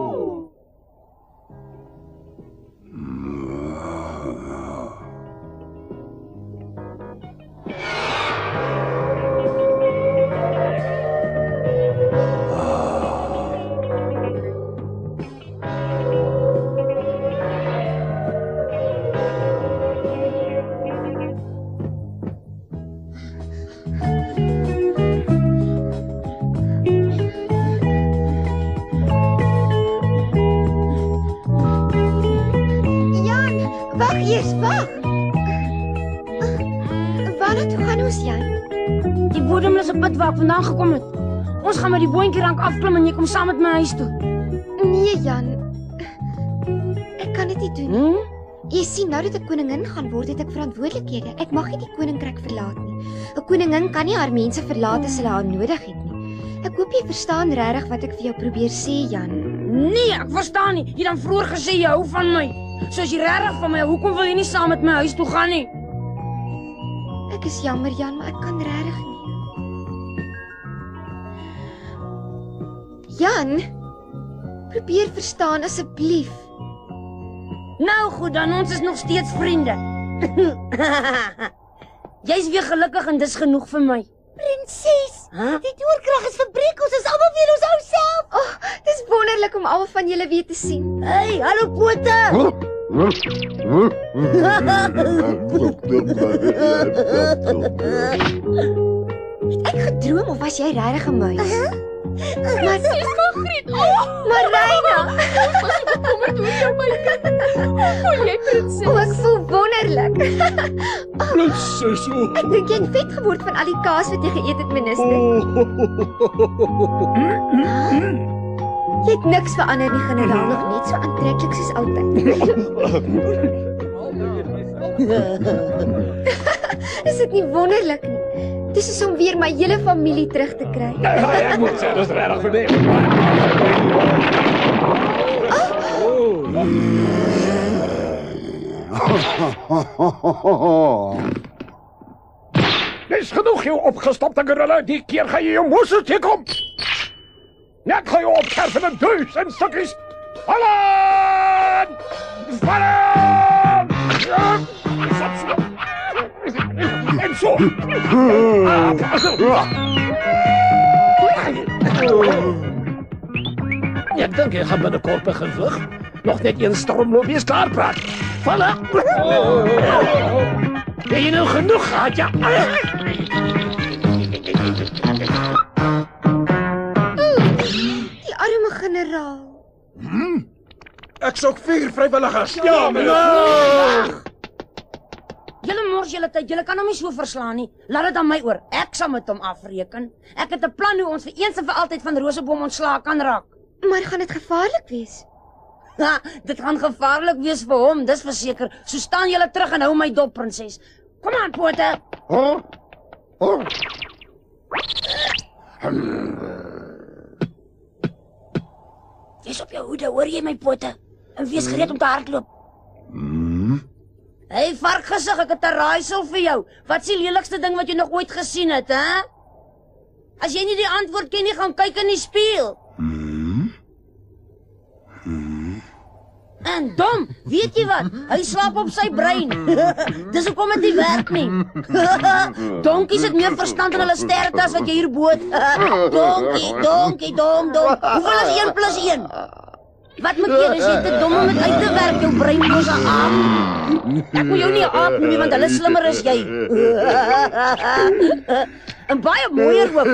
Waar ek vandaan gekom het. Ons gaan met die boontjierank afklim en jy kom saam met my huis toe. Nee, Jan. Ek kan dit nie doen nie. Jy sien, nou dat ek koningin gaan word, het ek verantwoordelikhede. Ek mag nie die koninkryk verlaat nie. 'n Koningin kan nie haar mense verlaat as hulle haar nodig het nie. Ek hoop jy verstaan regtig wat ek vir jou probeer sê, Jan. Nee, ek verstaan nie. Jy dan vroeër gesê jy hou van my. So as jy regtig van my, hoekom wil jy nie saam met my huis toe gaan nie? Ek is jammer, Jan, maar ek kan regtig nie. Jan, probeer verstaan asseblief. Nou goed, dan ons is nog steeds vriende. Jy's weer gelukkig en dis genoeg vir my. Prinses, die doorkrag is verbreek, ons is almal weer ons ou self. Oh, dis wonderlik om almal van julle weer te sien. Hey, hallo Pote. Het ek gedroom of was jy regtig 'n muis? Maar Prinses Margriet. Marina, Ons was so bekommerd oor jou, my kind. Voel jy, prinses? ek voel wonderlik. Prinses. Ek dink jy het vet geword van al die kaas wat jy geëet het, minister. Jy het niks verander nie, generaal, nog net so aantreklik soos altyd. Is dit nie wonderlik nie? Dis is om weer my hele familie terug te kry. Ek moet sê, dis regtig verneem. Dis genoeg jou opgestopte gorilla, die keer gaan jy jou moesel teekom. Net gaan jy opkerf in 1000 stukkies. Vallen! Vallen! En zo. Ek dink jy gaan binnekort begin vlug. Nog net een stormloop is klaar praat. Vallen! Ben je nou genoeg gehad, ja? Die arme generaal. Ek soek 4 vrywilligers. Ja, Julle mors julle tyd, julle kan hom nie so verslaan nie. Laat dit aan my oor. Ek sal met hom afreken. Ek het 'n plan hoe ons vir eens en vir altyd van Roseboom ontslae kan raak. Maar gaan dit gevaarlik wees? Ha, dit gaan gevaarlik wees vir hom, dis verseker. So staan julle terug en hou my dop, prinses. Kom aan, Pote. Wees op jou hoede, hoor jy my, Pote? En wees gereed om te hardloop. Hey, varkgesig, ek het 'n raaisel vir jou. Wat is die lelikste ding wat jy nog ooit gesien het, hè? As jy nie die antwoord ken nie, gaan kyk in die spieël. En dom, weet jy wat? Hy slaap op sy brein. Dis hoekom dit nie werk nie. Donkies het meer verstand in hulle sterte as wat jy hier boot. Donkie, dom. Hoeveel is 1 plus 1? Wat moet jy, is jy te dom om dit uit te werk, jou breinloze aap? Ek moet jou nie aap noem, want hulle slimmer as jy. En baie mooier ook.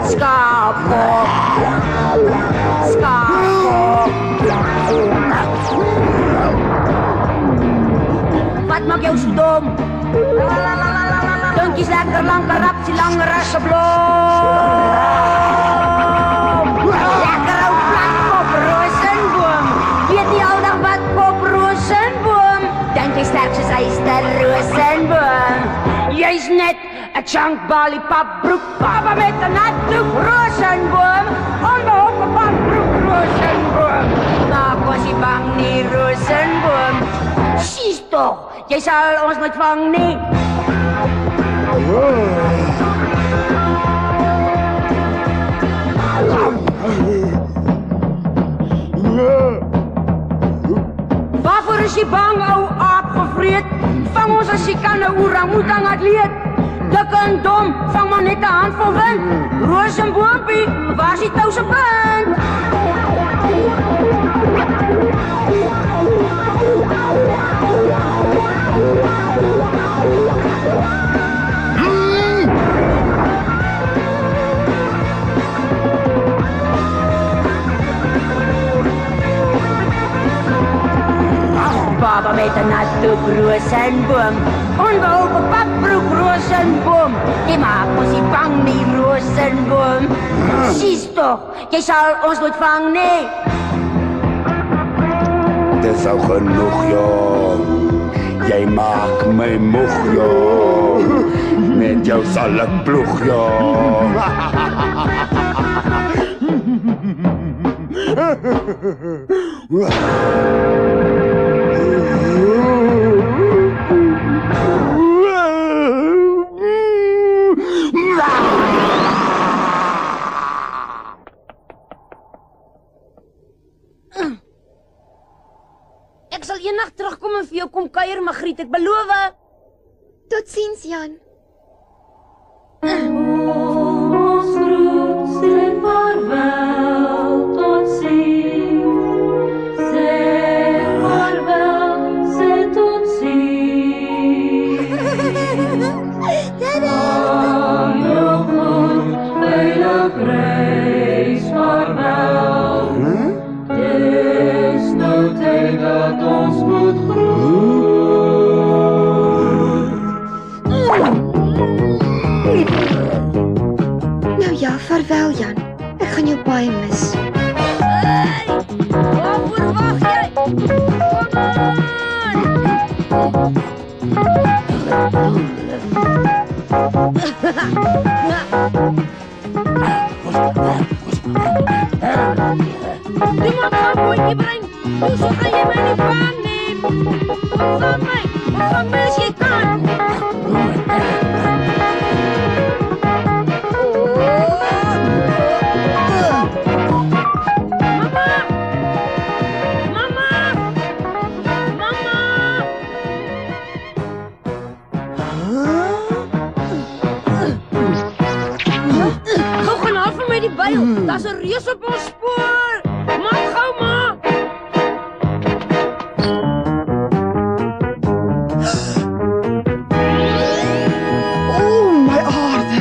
Skapkop. Wat maak jou so dom? Donkies lekker lang karapsie, langer as 'n blom. Lekker ou platkop rosenboom. Weet jy al dan wat kop rosenboom? Dink jy sterk soos yster rosenboom? Jy's net 'n chunk lollipop broek, papa met 'n natdoek rosenboom. Onbehoorlike pakbroek rosenboom. Maak ons nie bang nie rosenboom. Sies toch, jy sal ons nooit vang nie. Waarvoor is jy bang, ou aap gevreet? Vang ons as jy kan, 'n orang-oetang atleet. Dik en dom, vang maar net 'n handvol wind. Rosenboompie, waar is die tou se punt? baba met 'n natte rosenboom. Onbehouden papbroek rosenboom. Jy maak ons nie bang nie, rosenboom. Sies toch, jy sal ons nooit vang nie. Dis al genoeg, jong. Jy maak my moeg, jong. Met jou sal ek ploeg, jong. Ek sal eendag terugkom en vir jou kom kuier, Magriet, ek beloof. Totsiens, Jan. Ons groet sê vaarwel, totsiens. Sê vaarwel, sê totsiens. Aan jou goed, veilig reis, vaarwel. Dis nou tyd dat ons moet Nou ja, vaarwel, Jan. Ek gaan jou baie mis. Hey! Waarvoor wag jy? Niemand gaan boontjie bring. Hoezo gaan jy my nie vang nie? Ontvang my as jy kan. Daar's 'n reus op ons spoor. Maak gou maar. My aarde.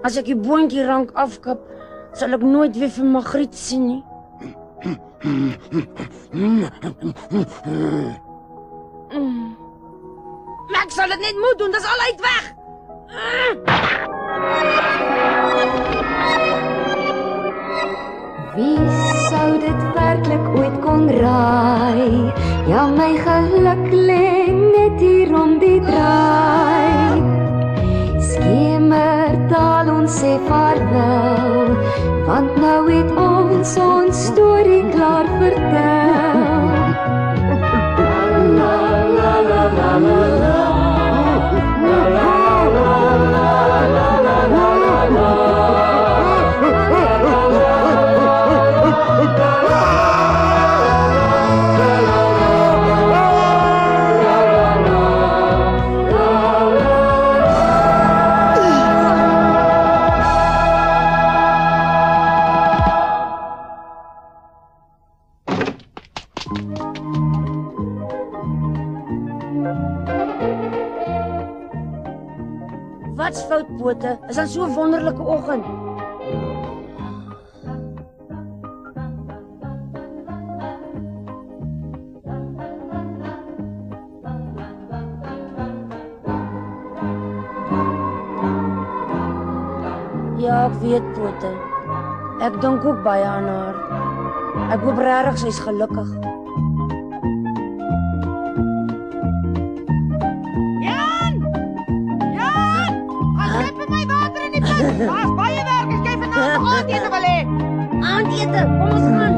As ek die boontjie rank afkap, sal ek nooit weer vir Magriet sien nie. Maar ek sal dit net moet doen, dis al uit weg. Wie sou dit werklik ooit kon raai? Ja, my geluk lê net hier om die draai. Skemer taal ons sê vaarwel, want nou het ons storie klaar vertel. La la la la la la. La la la la la la la la. Wat's fout, Bote? Is dan so 'n wonderlike oggend. Ja, ek weet, Bote. Ek dink ook baie aan haar. Ek hoop regtig sy's gelukkig. Daar's baie werk, as jy vanaand aandete wil hê. Aandete, kom ons gaan.